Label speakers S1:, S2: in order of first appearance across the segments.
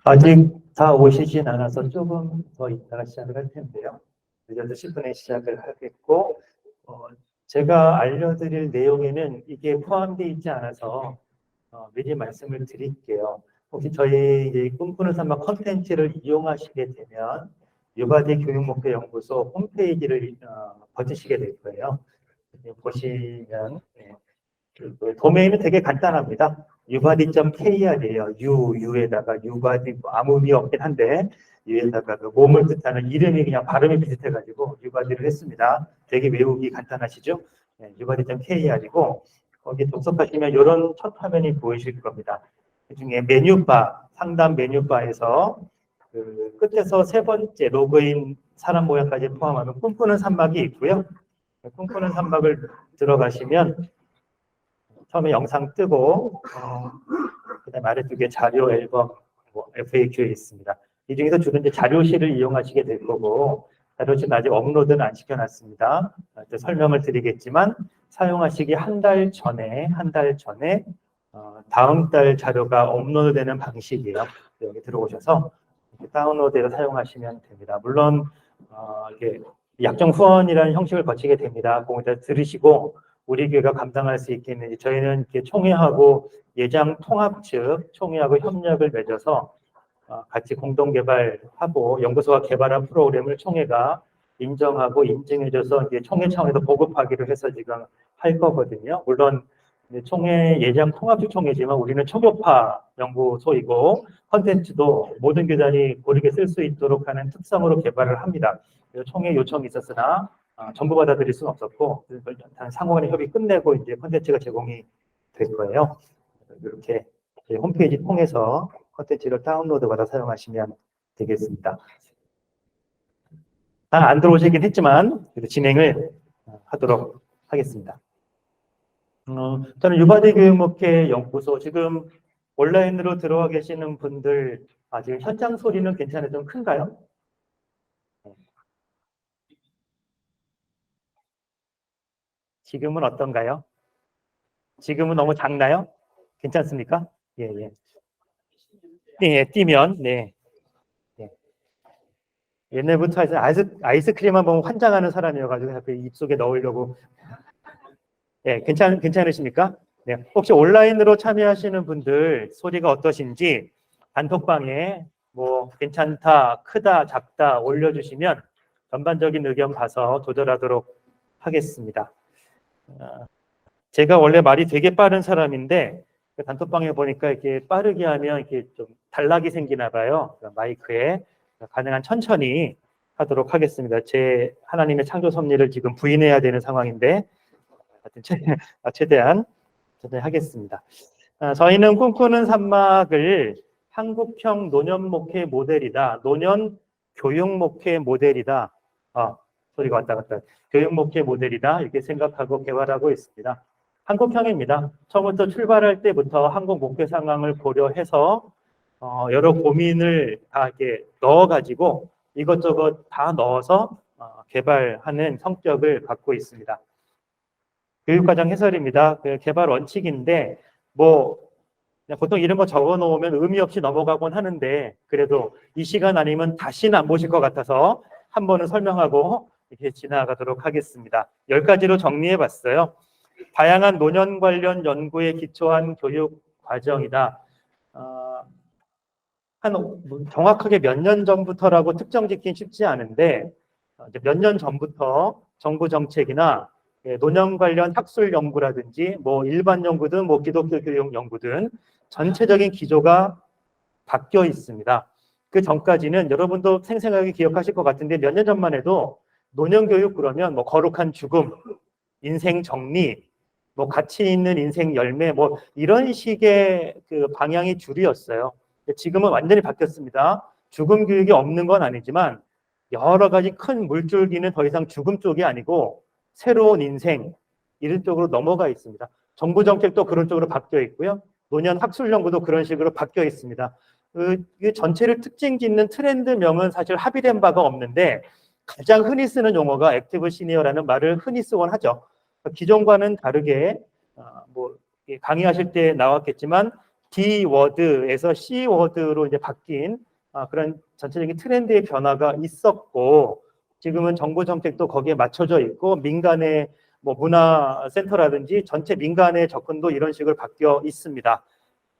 S1: 아직 다 오시진 않아서 조금 더 이따가 시작을 할 텐데요. 늦어도 10분에 시작을 하겠고, 제가 알려드릴 내용에는 이게 포함되어 있지 않아서 미리 말씀을 드릴게요. 혹시 저희 이제 꿈꾸는 산막 컨텐츠를 이용하시게 되면 유바디 교육목표연구소 홈페이지를 거치시게 될 거예요. 보시면 그 도메인은 되게 간단합니다. 유바디.kr이에요. 유에다가 유바디 아무 의미 없긴 한데 유에다가 그 몸을 뜻하는 이름이 그냥 발음이 비슷해가지고 유바디를 했습니다. 되게 외우기 간단하시죠? 네, 유바디.kr이고 거기 접속하시면 이런 첫 화면이 보이실 겁니다. 그중에 메뉴바, 상단 메뉴바에서 그 끝에서 세 번째 로그인 사람 모양까지 포함하면 꿈꾸는 산막이 있고요. 꿈꾸는 산막을 들어가시면 처음에 영상 뜨고 그다음에 아래쪽에 자료 앨범, FAQ에 있습니다. 이 중에서 주로 이제 자료실을 이용하시게 될 거고 자료실 아직 업로드는 안 시켜놨습니다. 설명을 드리겠지만 사용하시기 한 달 전에 다음 달 자료가 업로드되는 방식이에요. 여기 들어오셔서 다운로드해서 사용하시면 됩니다. 물론 이게 약정 후원이라는 형식을 거치게 됩니다. 그거 들으시고 우리 교회가 감당할 수 있겠는지 저희는 이렇게 총회하고 예장 통합 측 총회하고 협력을 맺어서 같이 공동 개발하고 연구소가 개발한 프로그램을 총회가 인정하고 인증해줘서 이제 총회 차원에서 보급하기로 해서 지금 할 거거든요. 물론 총회 예장 통합 측 총회지만 우리는 초교파 연구소이고 컨텐츠도 모든 교단이 고르게 쓸 수 있도록 하는 특성으로 개발을 합니다. 총회 요청이 있었으나 전부 받아들일 수는 없었고 일단 상호간의 협의 끝내고 이제 콘텐츠가 제공이 될 거예요. 이렇게 홈페이지 통해서 콘텐츠를 다운로드 받아 사용하시면 되겠습니다. 안 들어오시긴 했지만 진행을 하도록 하겠습니다. 저는 유바디 교육목회 연구소 지금 온라인으로 들어와 계시는 분들 지금 현장 소리는 괜찮아요? 좀 큰가요? 지금은 어떤가요? 지금은 너무 작나요? 괜찮습니까? 예, 예. 네, 뛰면, 네. 네. 옛날부터 해서 아이스크림만 보면 환장하는 사람이어가지고 그 입속에 넣으려고. 네, 괜찮으십니까? 네. 혹시 온라인으로 참여하시는 분들 소리가 어떠신지 단톡방에 뭐 괜찮다, 크다, 작다 올려주시면 전반적인 의견 봐서 조절하도록 하겠습니다. 제가 원래 말이 되게 빠른 사람인데 단톡방에 보니까 이렇게 빠르게 하면 이렇게 좀 단락이 생기나 봐요. 마이크에 가능한 천천히 하도록 하겠습니다. 제 하나님의 창조 섭리를 지금 부인해야 되는 상황인데 최대한 하겠습니다. 저희는 꿈꾸는 산막을 한국형 노년 목회 모델이다. 노년 교육 목회 모델이다. 소리가 왔다 갔다. 교육 목회 모델이다. 이렇게 생각하고 개발하고 있습니다. 한국형입니다. 처음부터 출발할 때부터 한국 목회 상황을 고려해서 여러 고민을 다 이렇게 넣어가지고 이것저것 다 넣어서 개발하는 성격을 갖고 있습니다. 교육과정 해설입니다. 그 개발 원칙인데 뭐 그냥 보통 이런 거 적어 놓으면 의미 없이 넘어가곤 하는데 그래도 이 시간 아니면 다시는 안 보실 것 같아서 한 번은 설명하고 이렇게 지나가도록 하겠습니다. 10가지로 정리해 봤어요. 다양한 노년 관련 연구에 기초한 교육 과정이다. 정확하게 몇 년 전부터라고 특정 짓긴 쉽지 않은데 몇 년 전부터 정부 정책이나 노년 관련 학술 연구라든지 뭐 일반 연구든 뭐 기독교 교육 연구든 전체적인 기조가 바뀌어 있습니다. 그 전까지는 여러분도 생생하게 기억하실 것 같은데 몇 년 전만 해도 노년 교육 그러면 뭐 거룩한 죽음, 인생 정리, 뭐 가치 있는 인생 열매 뭐 이런 식의 그 방향이 주류였어요. 지금은 완전히 바뀌었습니다. 죽음 교육이 없는 건 아니지만 여러 가지 큰 물줄기는 더 이상 죽음 쪽이 아니고 새로운 인생 이런 쪽으로 넘어가 있습니다. 정부 정책도 그런 쪽으로 바뀌어 있고요. 노년 학술 연구도 그런 식으로 바뀌어 있습니다. 그 전체를 특징 짓는 트렌드명은 사실 합의된 바가 없는데 가장 흔히 쓰는 용어가 액티브 시니어라는 말을 흔히 쓰곤 하죠. 기존과는 다르게 뭐 강의하실 때 나왔겠지만 D 워드에서 C 워드로 이제 바뀐 그런 전체적인 트렌드의 변화가 있었고, 지금은 정부 정책도 거기에 맞춰져 있고, 민간의 뭐 문화센터라든지 전체 민간의 접근도 이런 식으로 바뀌어 있습니다.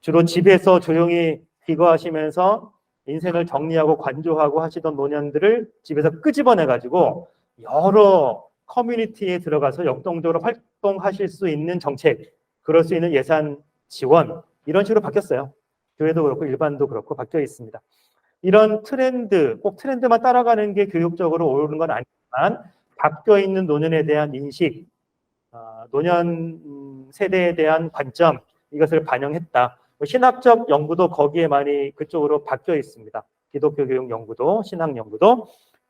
S1: 주로 집에서 조용히 기거하시면서 인생을 정리하고 관조하고 하시던 노년들을 집에서 끄집어내 가지고 여러 커뮤니티에 들어가서 역동적으로 활동하실 수 있는 정책, 그럴 수 있는 예산 지원, 이런 식으로 바뀌었어요. 교회도 그렇고 일반도 그렇고 바뀌어 있습니다. 이런 트렌드, 꼭 트렌드만 따라가는 게 교육적으로 옳은 건 아니지만 바뀌어 있는 노년에 대한 인식, 노년 세대에 대한 관점, 이것을 반영했다. 신학적 연구도 거기에 많이 그쪽으로 바뀌어 있습니다. 기독교 교육 연구도, 신학 연구도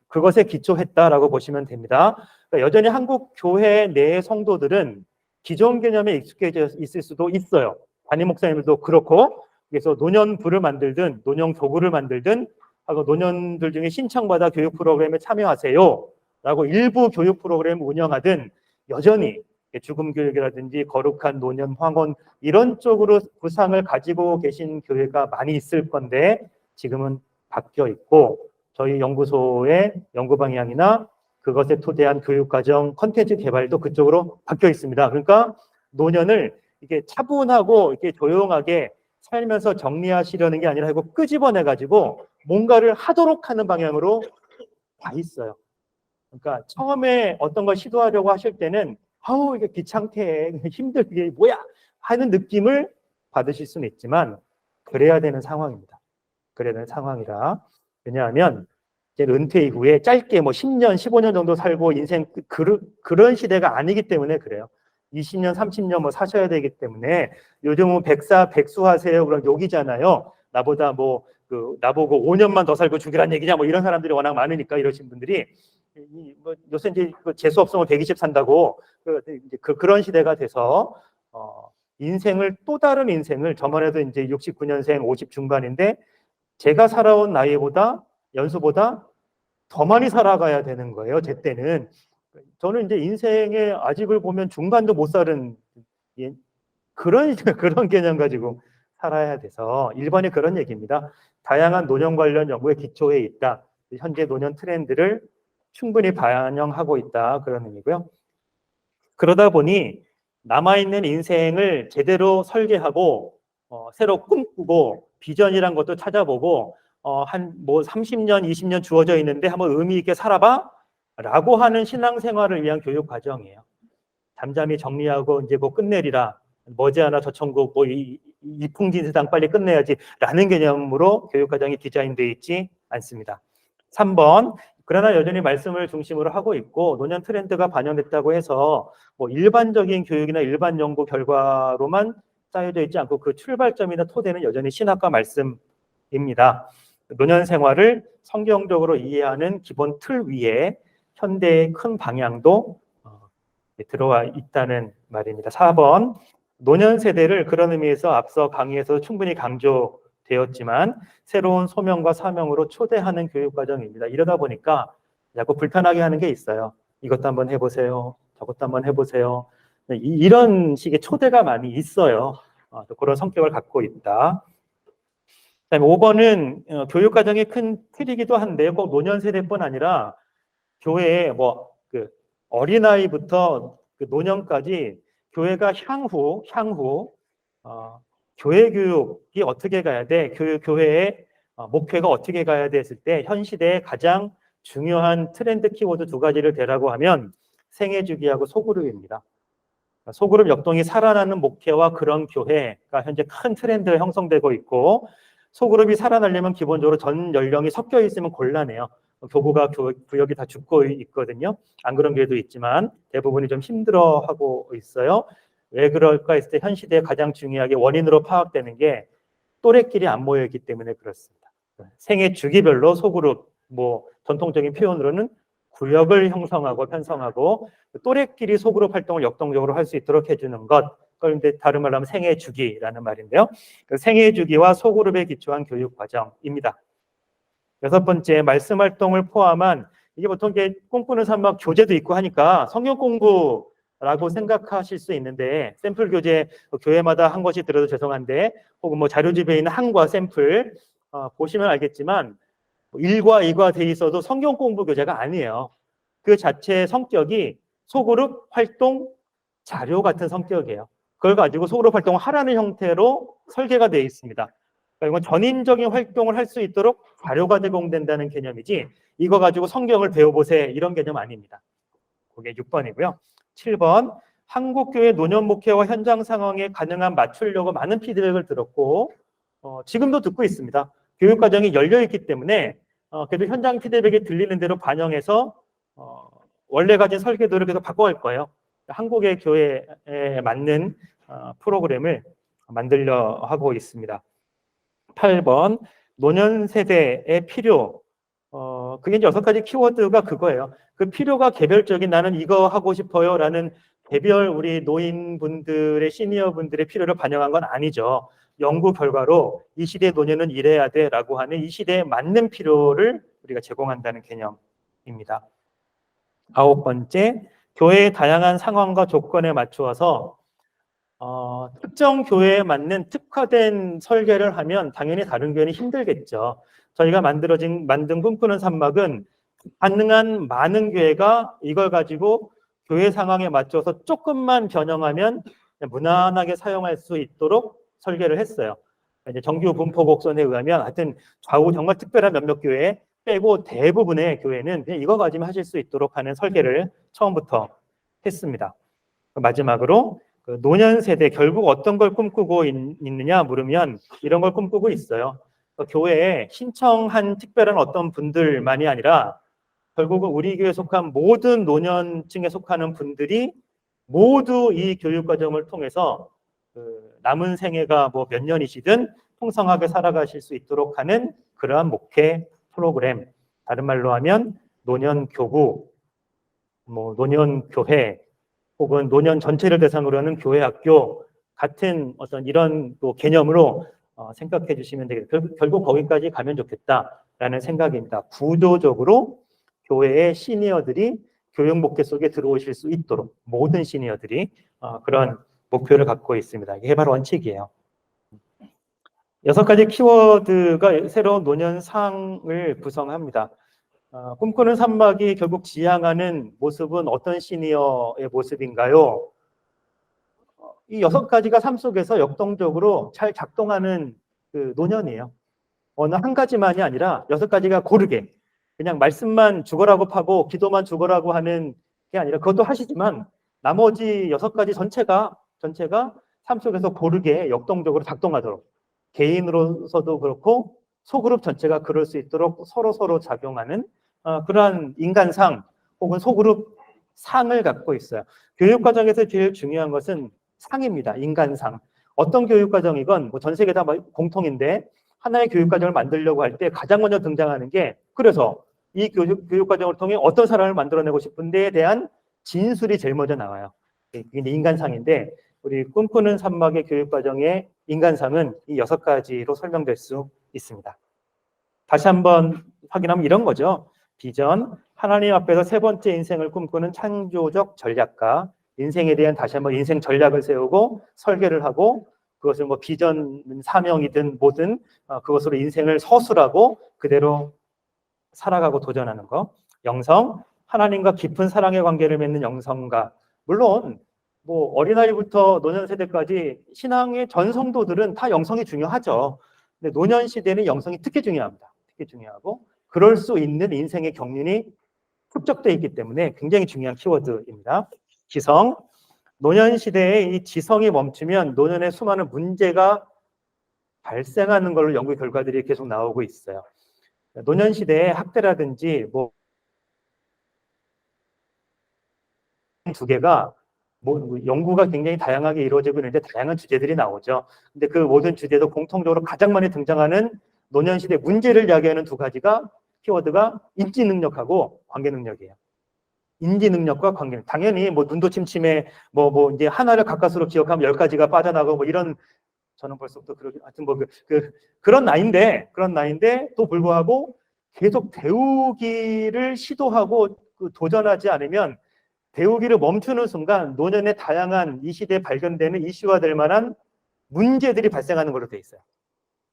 S1: 그것에 기초했다라고 보시면 됩니다. 그러니까 여전히 한국 교회 내 성도들은 기존 개념에 익숙해져 있을 수도 있어요. 담임 목사님들도 그렇고, 그래서 노년부를 만들든 노년 교구를 만들든 하고 노년들 중에 신청받아 교육 프로그램에 참여하세요 라고 일부 교육 프로그램 운영하든 여전히 죽음 교육이라든지 거룩한 노년 황혼 이런 쪽으로 구상을 가지고 계신 교회가 많이 있을 건데, 지금은 바뀌어 있고 저희 연구소의 연구 방향이나 그것에 토대한 교육과정 컨텐츠 개발도 그쪽으로 바뀌어 있습니다. 그러니까 노년을 이게 차분하고 이렇게 조용하게 살면서 정리하시려는 게 아니라 이거 끄집어내 가지고 뭔가를 하도록 하는 방향으로 다 있어요. 그러니까 처음에 어떤 걸 시도하려고 하실 때는 아우 이게 귀찮게 힘들게 뭐야 하는 느낌을 받으실 수는 있지만 그래야 되는 상황입니다. 그래야 되는 상황이라. 왜냐하면 이제 은퇴 이후에 짧게 뭐 10년, 15년 정도 살고 인생 그런 시대가 아니기 때문에 그래요. 20년, 30년 뭐 사셔야 되기 때문에 요즘은 백수하세요 그런 욕이잖아요. 나보다 나보고 5년만 더 살고 죽이란 얘기냐 뭐 이런 사람들이 워낙 많으니까 이러신 분들이 뭐 요새 이제 재수 없으면 120 산다고 그런 시대가 돼서 인생을 또 다른 인생을 저번에도 이제 69년생 50 중반인데 제가 살아온 나이보다 연수보다 더 많이 살아가야 되는 거예요. 제 때는. 저는 이제 인생의 아직을 보면 중반도 못 살은 그런 개념 가지고 살아야 돼서 일반이 그런 얘기입니다. 다양한 노년 관련 연구의 기초에 있다. 현재 노년 트렌드를 충분히 반영하고 있다. 그런 의미고요. 그러다 보니 남아있는 인생을 제대로 설계하고 새로 꿈꾸고 비전이란 것도 찾아보고 한 뭐 30년, 20년 주어져 있는데 한번 의미 있게 살아봐 라고 하는 신앙생활을 위한 교육 과정이에요. 잠잠히 정리하고 이제 뭐 끝내리라. 머지않아 저 천국 뭐 이풍진 세상 빨리 끝내야지 라는 개념으로 교육 과정이 디자인되어 있지 않습니다. 3번. 그러나 여전히 말씀을 중심으로 하고 있고 노년 트렌드가 반영됐다고 해서 뭐 일반적인 교육이나 일반 연구 결과로만 쌓여져 있지 않고 그 출발점이나 토대는 여전히 신학과 말씀입니다. 노년 생활을 성경적으로 이해하는 기본 틀 위에 현대의 큰 방향도 들어와 있다는 말입니다. 4번. 노년 세대를 그런 의미에서 앞서 강의에서 충분히 강조되었지만 새로운 소명과 사명으로 초대하는 교육과정입니다. 이러다 보니까 자꾸 불편하게 하는 게 있어요. 이것도 한번 해보세요. 저것도 한번 해보세요. 이런 식의 초대가 많이 있어요. 그런 성격을 갖고 있다. 그다음에 5번은 교육과정의 큰 틀이기도 한데요. 꼭 노년 세대뿐 아니라 교회에 그 어린아이부터 그 노년까지 교회가 향후 교회 교육이 어떻게 가야 돼? 교회의 목표가 어떻게 가야 됐을 때 현 시대의 가장 중요한 트렌드 키워드 2가지를 대라고 하면 생애주기하고 소그룹입니다. 소그룹 역동이 살아나는 목회와 그런 교회가 현재 큰 트렌드가 형성되고 있고, 소그룹이 살아나려면 기본적으로 전 연령이 섞여 있으면 곤란해요. 교구가 구역이 다 죽고 있거든요. 안 그런 교회도 있지만 대부분이 좀 힘들어하고 있어요. 왜 그럴까 했을 때 현 시대에 가장 중요하게 원인으로 파악되는 게 또래끼리 안 모여 있기 때문에 그렇습니다. 생애 주기별로 소그룹, 전통적인 표현으로는 구역을 형성하고 편성하고 또래끼리 소그룹 활동을 역동적으로 할 수 있도록 해주는 것, 그걸 이제 다른 말로 하면 생애 주기라는 말인데요. 생애 주기와 소그룹에 기초한 교육 과정입니다. 6번째, 말씀 활동을 포함한, 이게 보통 이제 꿈꾸는 삶 교재도 있고 하니까 성경 공부 라고 생각하실 수 있는데, 샘플 교재 교회마다 한 것이 들어도 죄송한데, 혹은 뭐 자료집에 있는 한과 샘플 보시면 알겠지만 1과 2가 돼 있어도 성경 공부 교재가 아니에요. 그 자체의 성격이 소그룹 활동 자료 같은 성격이에요. 그걸 가지고 소그룹 활동을 하라는 형태로 설계가 되어 있습니다. 그러니까 이건 전인적인 활동을 할 수 있도록 자료가 제공된다는 개념이지, 이거 가지고 성경을 배워보세 이런 개념 아닙니다. 그게 6번이고요. 7번, 한국교회 노년 목회와 현장 상황에 가능한 맞추려고 많은 피드백을 들었고 지금도 듣고 있습니다. 교육과정이 열려있기 때문에 그래도 현장 피드백이 들리는 대로 반영해서 원래 가진 설계도를 계속 바꿔갈 거예요. 한국의 교회에 맞는 프로그램을 만들려 하고 있습니다. 8번, 노년 세대의 필요. 그게 이제 6가지 키워드가 그거예요. 그 필요가 개별적인, 나는 이거 하고 싶어요 라는 개별 우리 노인분들의, 시니어분들의 필요를 반영한 건 아니죠. 연구 결과로 이 시대의 노년은 이래야 돼 라고 하는 이 시대에 맞는 필요를 우리가 제공한다는 개념입니다. 9번째, 교회의 다양한 상황과 조건에 맞추어서 특정 교회에 맞는 특화된 설계를 하면 당연히 다른 교회는 힘들겠죠. 저희가 만든 꿈꾸는 산막은 가능한 많은 교회가 이걸 가지고 교회 상황에 맞춰서 조금만 변형하면 무난하게 사용할 수 있도록 설계를 했어요. 이제 정규 분포 곡선에 의하면 하여튼 좌우 정말 특별한 몇몇 교회 빼고 대부분의 교회는 그냥 이거 가지면 하실 수 있도록 하는 설계를 처음부터 했습니다. 마지막으로 노년 세대 결국 어떤 걸 꿈꾸고 있느냐 물으면 이런 걸 꿈꾸고 있어요. 교회에 신청한 특별한 어떤 분들만이 아니라 결국은 우리 교회에 속한 모든 노년층에 속하는 분들이 모두 이 교육과정을 통해서 남은 생애가 뭐 몇 년이시든 풍성하게 살아가실 수 있도록 하는 그러한 목회 프로그램, 다른 말로 하면 노년교구, 뭐 노년교회, 혹은 노년 전체를 대상으로 하는 교회학교 같은 어떤 이런 또 개념으로 생각해 주시면 되겠다. 결국 거기까지 가면 좋겠다라는 생각입니다. 구조적으로 교회의 시니어들이 교육 목회 속에 들어오실 수 있도록 모든 시니어들이 그런 목표를 갖고 있습니다. 이게 바로 원칙이에요. 6가지 키워드가 새로운 노년상을 구성합니다. 꿈꾸는 산막이 결국 지향하는 모습은 어떤 시니어의 모습인가요? 이 6가지가 삶 속에서 역동적으로 잘 작동하는 그 노년이에요. 어느 한 가지만이 아니라 6가지가 고르게 그냥 말씀만 죽어라고 파고 기도만 죽어라고 하는 게 아니라 그것도 하시지만 나머지 6가지 전체가 삶 속에서 고르게 역동적으로 작동하도록, 개인으로서도 그렇고 소그룹 전체가 그럴 수 있도록 서로 작용하는 그러한 인간상 혹은 소그룹 상을 갖고 있어요. 교육과정에서 제일 중요한 것은 상입니다. 인간상. 어떤 교육과정이건 뭐 전 세계 다 공통인데 하나의 교육과정을 만들려고 할 때 가장 먼저 등장하는 게, 그래서 이 교육과정을 통해 어떤 사람을 만들어내고 싶은데에 대한 진술이 제일 먼저 나와요. 이게 인간상인데 우리 꿈꾸는 산막의 교육과정의 인간상은 이 6가지로 설명될 수 있습니다. 다시 한번 확인하면 이런 거죠. 비전, 하나님 앞에서 3번째 인생을 꿈꾸는 창조적 전략가, 인생에 대한 다시 한번 인생 전략을 세우고 설계를 하고 그것을 뭐 비전, 사명이든 뭐든 그것으로 인생을 서술하고 그대로 살아가고 도전하는 거. 영성, 하나님과 깊은 사랑의 관계를 맺는 영성가. 물론 뭐 어린아이부터 노년 세대까지 신앙의 전 성도들은 다 영성이 중요하죠. 근데 노년 시대는 영성이 특히 중요합니다. 특히 중요하고 그럴 수 있는 인생의 경륜이 축적되어 있기 때문에 굉장히 중요한 키워드입니다. 지성, 노년 시대에 이 지성이 멈추면 노년에 수많은 문제가 발생하는 걸로 연구 결과들이 계속 나오고 있어요. 노년 시대에 학대라든지 뭐 2개가 뭐 연구가 굉장히 다양하게 이루어지고 있는데 다양한 주제들이 나오죠. 근데 그 모든 주제도 공통적으로 가장 많이 등장하는 노년 시대 문제를 이야기하는 2가지가 키워드가 인지 능력하고 관계 능력이에요. 인지 능력과 관계. 당연히 뭐 눈도 침침해 뭐 이제 하나를 가까스로 기억하면 10가지가 빠져나가고 뭐 이런, 저는 벌써부터 그러긴 하여튼 뭐 그런 나이인데 또 불구하고 계속 배우기를 시도하고 도전하지 않으면 배우기를 멈추는 순간 노년의 다양한 이 시대에 발견되는 이슈화 될 만한 문제들이 발생하는 걸로 돼 있어요.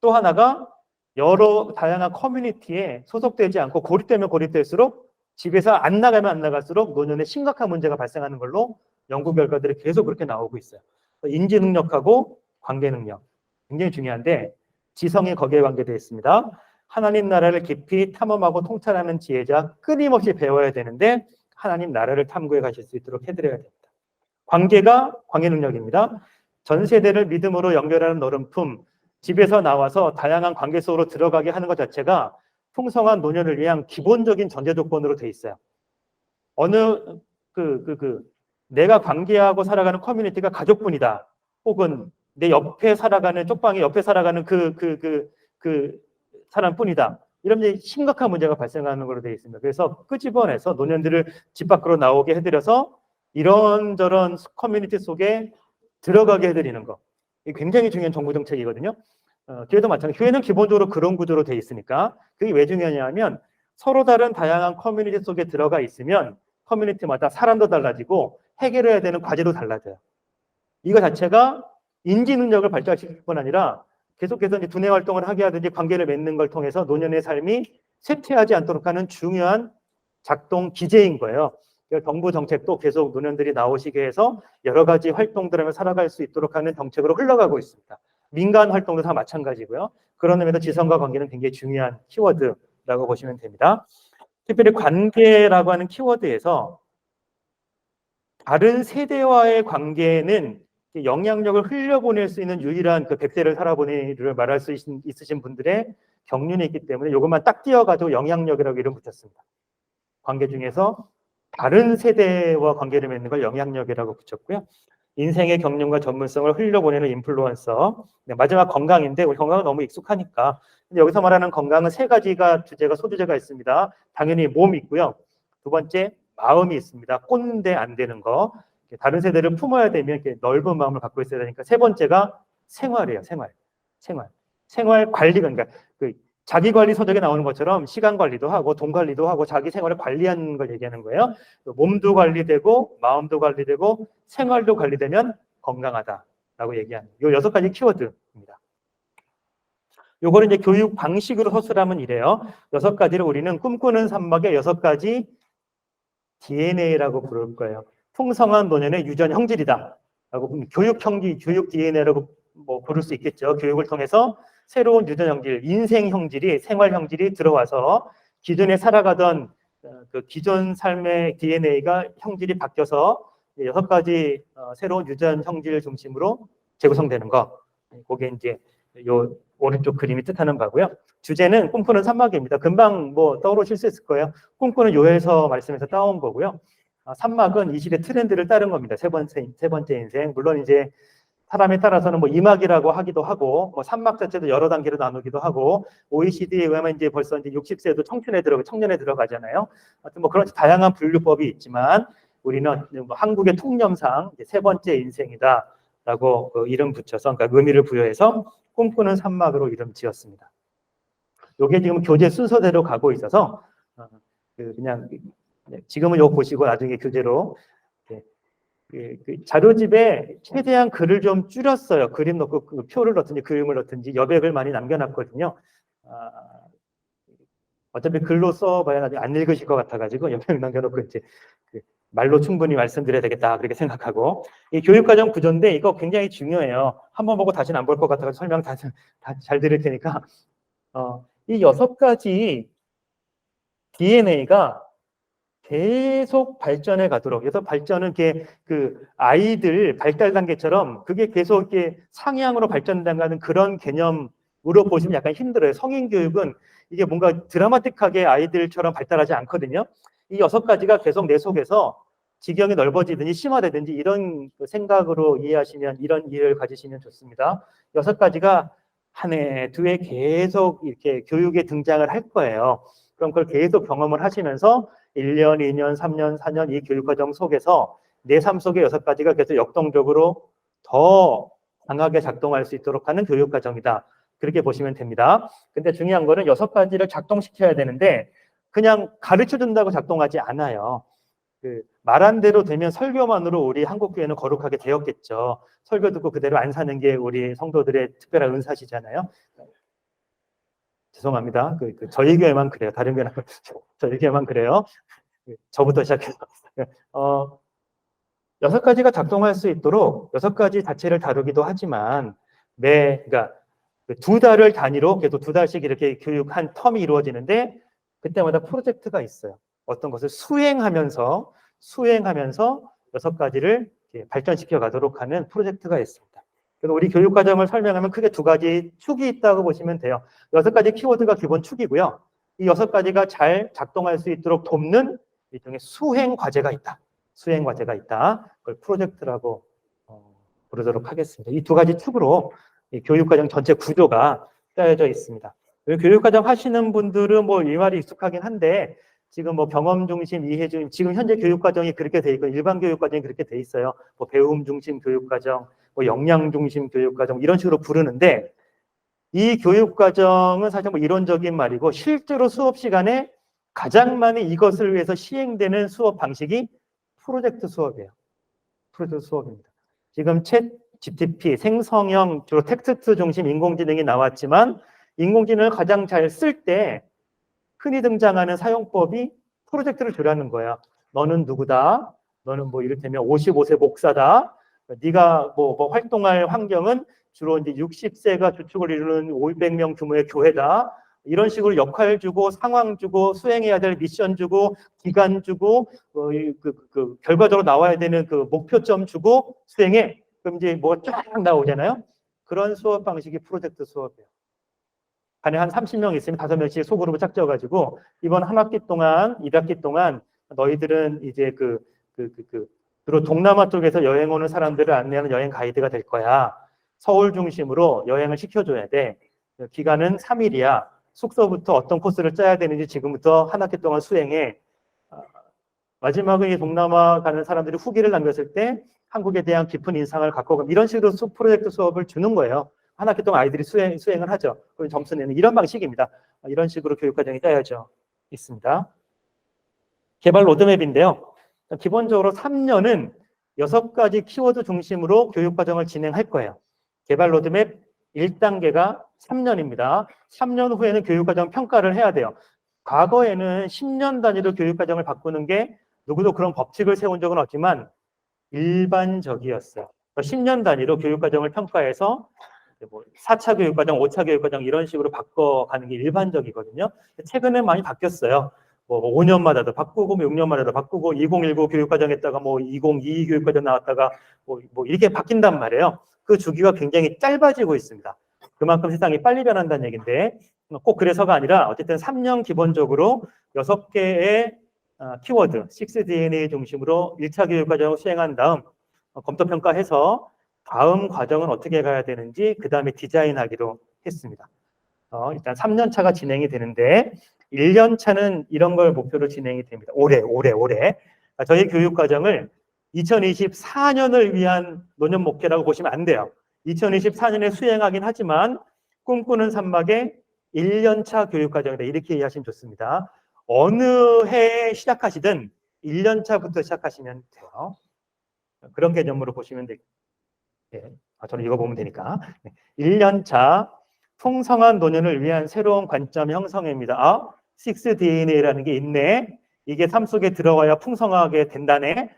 S1: 또 하나가 여러 다양한 커뮤니티에 소속되지 않고 고립되면 고립될수록 집에서 안 나가면 안 나갈수록 노년에 심각한 문제가 발생하는 걸로 연구 결과들이 계속 그렇게 나오고 있어요. 인지 능력하고 관계 능력 굉장히 중요한데 지성이 거기에 관계되어 있습니다. 하나님 나라를 깊이 탐험하고 통찰하는 지혜자 끊임없이 배워야 되는데 하나님 나라를 탐구해 가실 수 있도록 해드려야 됩니다. 관계가 관계 능력입니다. 전 세대를 믿음으로 연결하는 노름품, 집에서 나와서 다양한 관계 속으로 들어가게 하는 것 자체가 풍성한 노년을 위한 기본적인 전제 조건으로 돼 있어요. 어느 내가 관계하고 살아가는 커뮤니티가 가족뿐이다. 혹은 내 옆에 살아가는 쪽방에 옆에 살아가는 그 사람뿐이다. 이런 심각한 문제가 발생하는 걸로 되어 있습니다. 그래서 끄집어내서 노년들을 집 밖으로 나오게 해드려서 이런저런 커뮤니티 속에 들어가게 해드리는 거. 이게 굉장히 중요한 정부 정책이거든요. 교회도 마찬가지. 교회는 기본적으로 그런 구조로 되어 있으니까 그게 왜 중요하냐면 서로 다른 다양한 커뮤니티 속에 들어가 있으면 커뮤니티마다 사람도 달라지고 해결해야 되는 과제도 달라져요. 이거 자체가 인지 능력을 발달시킬 뿐 아니라 계속해서 이제 두뇌 활동을 하게 하든지 관계를 맺는 걸 통해서 노년의 삶이 쇠퇴하지 않도록 하는 중요한 작동 기제인 거예요. 정부 정책도 계속 노년들이 나오시게 해서 여러 가지 활동들을 하며 살아갈 수 있도록 하는 정책으로 흘러가고 있습니다. 민간 활동도 다 마찬가지고요. 그런 의미에서 지성과 관계는 굉장히 중요한 키워드라고 보시면 됩니다. 특별히 관계라고 하는 키워드에서 다른 세대와의 관계는 영향력을 흘려보낼 수 있는 유일한 그 100세를 살아보니를 말할 수 있으신 분들의 경륜이 있기 때문에 이것만 딱 띄어가지고 영향력이라고 이름 붙였습니다. 관계 중에서 다른 세대와 관계를 맺는 걸 영향력이라고 붙였고요. 인생의 경륜과 전문성을 흘려보내는 인플루언서. 네, 마지막 건강인데 우리 건강은 너무 익숙하니까. 근데 여기서 말하는 건강은 세 가지가 소주제가 있습니다. 당연히 몸이 있고요. 두 번째 마음이 있습니다. 꼰대 안 되는 거. 다른 세대를 품어야 되면 이렇게 넓은 마음을 갖고 있어야 되니까 세 번째가 생활이에요. 생활 관리가 그러니까 자기 관리 서적에 나오는 것처럼 시간 관리도 하고 돈 관리도 하고 자기 생활을 관리하는 걸 얘기하는 거예요. 몸도 관리되고 마음도 관리되고 생활도 관리되면 건강하다라고 얘기하는 요 6가지 키워드입니다. 요거를 이제 교육 방식으로 서술하면 이래요. 6가지를 우리는 꿈꾸는 산막의 6가지 DNA라고 부를 거예요. 풍성한 노년의 유전 형질이다. 라고 교육 DNA라고 뭐 부를 수 있겠죠. 교육을 통해서 새로운 유전 형질, 인생 형질이, 생활 형질이 들어와서 기존에 살아가던 그 기존 삶의 DNA가 형질이 바뀌어서 6가지 새로운 유전 형질 중심으로 재구성되는 거. 그게 이제 요 오른쪽 그림이 뜻하는 바고요. 주제는 꿈꾸는 산막입니다. 금방 뭐 떠오르실 수 있을 거예요. 꿈꾸는 요해서 말씀에서 따온 거고요. 산막은 이 시대 트렌드를 따른 겁니다. 세 번째 인생. 물론 이제 사람에 따라서는 뭐 이막이라고 하기도 하고, 뭐 산막 자체도 여러 단계로 나누기도 하고, OECD에 의하면 이제 벌써 이제 60세도 청년에 들어가잖아요. 하여튼 뭐 그런 다양한 분류법이 있지만, 우리는 뭐 한국의 통념상 세 번째 인생이다라고 이름 붙여서, 그러니까 의미를 부여해서 꿈꾸는 산막으로 이름 지었습니다. 이게 지금 교재 순서대로 가고 있어서, 그냥 지금은 이거 보시고 나중에 교재로 자료집에 최대한 글을 좀 줄였어요. 그림 넣고 표를 넣든지 그림을 넣든지 여백을 많이 남겨놨거든요. 어차피 글로 써봐야 나중에 안 읽으실 것 같아가지고 여백 남겨놓고 이제 말로 충분히 말씀드려야 되겠다 그렇게 생각하고, 이 교육과정 구조인데 이거 굉장히 중요해요. 한번 보고 다시는 안 볼 것 같아서 설명 다 잘 드릴 테니까 이 6가지 DNA가 계속 발전해 가도록, 그래서 발전은 이렇게 아이들 발달 단계처럼 그게 계속 이렇게 상향으로 발전된다는 그런 개념으로 보시면 약간 힘들어요. 성인 교육은 이게 뭔가 드라마틱하게 아이들처럼 발달하지 않거든요. 이 6가지가 계속 내 속에서 지경이 넓어지든지 심화되든지 이런 생각으로 이해하시면, 이런 이해를 가지시면 좋습니다. 6가지가 한 해, 2해 계속 이렇게 교육에 등장을 할 거예요. 그럼 그걸 계속 경험을 하시면서 1년, 2년, 3년, 4년 이 교육과정 속에서 내 삶 속에 6가지가 계속 역동적으로 더 강하게 작동할 수 있도록 하는 교육과정이다. 그렇게 보시면 됩니다. 근데 중요한 거는 6가지를 작동시켜야 되는데 그냥 가르쳐 준다고 작동하지 않아요. 말한 대로 되면 설교만으로 우리 한국교회는 거룩하게 되었겠죠. 설교 듣고 그대로 안 사는 게 우리 성도들의 특별한 은사시잖아요. 죄송합니다. 저희 교회만 그래요. 다른 교회는 저희 교회만 그래요. 저부터 시작해서 6가지가 작동할 수 있도록 6가지 자체를 다루기도 하지만 그러니까 2달을 단위로 계속 2달씩 이렇게 교육한 텀이 이루어지는데 그때마다 프로젝트가 있어요. 어떤 것을 수행하면서 6가지를 발전시켜 가도록 하는 프로젝트가 있습니다. 그래서 우리 교육 과정을 설명하면 크게 2가지 축이 있다고 보시면 돼요. 6가지 키워드가 기본 축이고요. 이 6가지가 잘 작동할 수 있도록 돕는 일종의 수행 과제가 있다. 그걸 프로젝트라고 부르도록 하겠습니다. 이 2가지 축으로 이 교육과정 전체 구조가 짜여져 있습니다. 교육과정 하시는 분들은 이 말이 익숙하긴 한데 지금 경험 중심, 이해 중심, 지금 현재 교육과정이 그렇게 돼 있고 일반 교육과정이 그렇게 돼 있어요. 배움 중심 교육과정, 역량 중심 교육과정 이런 식으로 부르는데 이 교육과정은 사실 이론적인 말이고 실제로 수업 시간에 가장 많이 이것을 위해서 시행되는 수업 방식이 프로젝트 수업이에요. 프로젝트 수업입니다. 지금 챗 GPT, 생성형, 주로 텍스트 중심 인공지능이 나왔지만 인공지능을 가장 잘 쓸 때 흔히 등장하는 사용법이 프로젝트를 주라는 거야. 너는 누구다? 너는 이를테면 55세 목사다. 네가 활동할 환경은 주로 이제 60세가 주축을 이루는 500명 규모의 교회다. 이런 식으로 역할 주고 상황 주고 수행해야 될 미션 주고 기간 주고 결과적으로 나와야 되는 목표점 주고 수행해. 그럼 이제 쫙 나오잖아요. 그런 수업 방식이 프로젝트 수업이에요. 반에 한 30명 있으면 5명씩 소그룹을 짝져가지고 이번 한 학기 동안 1학기 동안 너희들은 이제 주로 동남아 쪽에서 여행 오는 사람들을 안내하는 여행 가이드가 될 거야. 서울 중심으로 여행을 시켜줘야 돼. 기간은 3일이야. 숙소부터 어떤 코스를 짜야 되는지 지금부터 한 학기 동안 수행해. 마지막에 동남아 가는 사람들이 후기를 남겼을 때 한국에 대한 깊은 인상을 갖고 가면 이런 식으로 프로젝트 수업을 주는 거예요. 한 학기 동안 아이들이 수행을 하죠. 그럼 점수 내는 이런 방식입니다. 이런 식으로 교육과정이 짜여져 있습니다. 개발 로드맵인데요. 기본적으로 3년은 6가지 키워드 중심으로 교육과정을 진행할 거예요. 개발 로드맵 1단계가 3년입니다. 3년 후에는 교육과정 평가를 해야 돼요. 과거에는 10년 단위로 교육과정을 바꾸는 게 누구도 그런 법칙을 세운 적은 없지만 일반적이었어요. 10년 단위로 교육과정을 평가해서 4차 교육과정, 5차 교육과정 이런 식으로 바꿔가는 게 일반적이거든요. 최근에 많이 바뀌었어요. 5년마다도 바꾸고 6년마다도 바꾸고 2019 교육과정 했다가 2022 교육과정 나왔다가 이렇게 바뀐단 말이에요. 그 주기가 굉장히 짧아지고 있습니다. 그만큼 세상이 빨리 변한다는 얘기인데 꼭 그래서가 아니라 어쨌든 3년 기본적으로 6개의 키워드, 6DNA 중심으로 1차 교육과정을 수행한 다음 검토평가해서 다음 과정은 어떻게 가야 되는지 그 다음에 디자인하기로 했습니다. 일단 3년차가 진행이 되는데 1년차는 이런 걸 목표로 진행이 됩니다. 올해. 저희 교육과정을 2024년을 위한 노년 목표라고 보시면 안 돼요. 2024년에 수행하긴 하지만 꿈꾸는 산막의 1년차 교육과정이다. 이렇게 이해하시면 좋습니다. 어느 해에 시작하시든 1년차부터 시작하시면 돼요. 그런 개념으로 보시면 되겠습니다. 저는 이거 보면 되니까. 1년차 풍성한 노년을 위한 새로운 관점 형성입니다. 6DNA라는 게 있네. 이게 삶 속에 들어가야 풍성하게 된다네.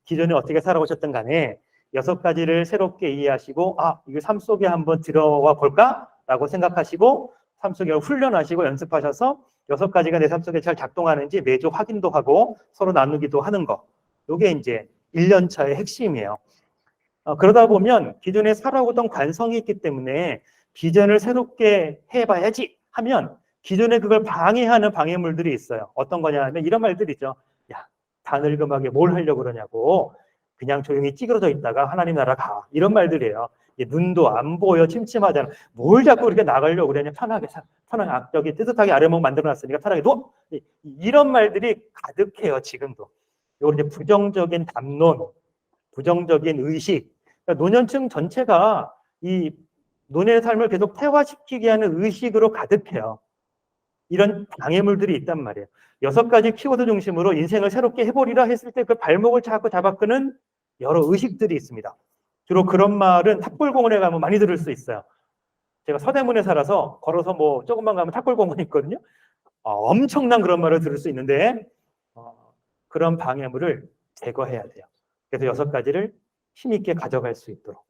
S1: 기존에 어떻게 살아오셨든 간에 6가지를 새롭게 이해하시고 이거 삶 속에 한번 들어와 볼까? 라고 생각하시고 삶 속에 훈련하시고 연습하셔서 6가지가 내 삶 속에 잘 작동하는지 매주 확인도 하고 서로 나누기도 하는 거. 이게 이제 1년차의 핵심이에요. 그러다 보면 기존에 살아오던 관성이 있기 때문에 비전을 새롭게 해봐야지 하면 기존에 그걸 방해하는 방해물들이 있어요. 어떤 거냐 하면 이런 말들이죠. 야, 다 늙음하게 뭘 하려고 그러냐고. 그냥 조용히 찌그러져 있다가 하나님 나라 가. 이런 말들이에요. 눈도 안 보여, 침침하잖아. 뭘 자꾸 이렇게 나가려고 그러냐. 편하게 여기 뜨뜻하게 아래목 만들어놨으니까 편하게 누워. 이런 말들이 가득해요. 지금도. 이거 이제 부정적인 담론, 부정적인 의식, 그러니까 노년층 전체가 이 노년의 삶을 계속 퇴화시키게 하는 의식으로 가득해요. 이런 장애물들이 있단 말이에요. 6가지 키워드 중심으로 인생을 새롭게 해보리라 했을 때 그 발목을 자꾸 잡아끄는 여러 의식들이 있습니다. 주로 그런 말은 탑골공원에 가면 많이 들을 수 있어요. 제가 서대문에 살아서 걸어서 뭐 조금만 가면 탑골공원이 있거든요. 엄청난 그런 말을 들을 수 있는데 그런 방해물을 제거해야 돼요. 그래서 6가지를 힘있게 가져갈 수 있도록.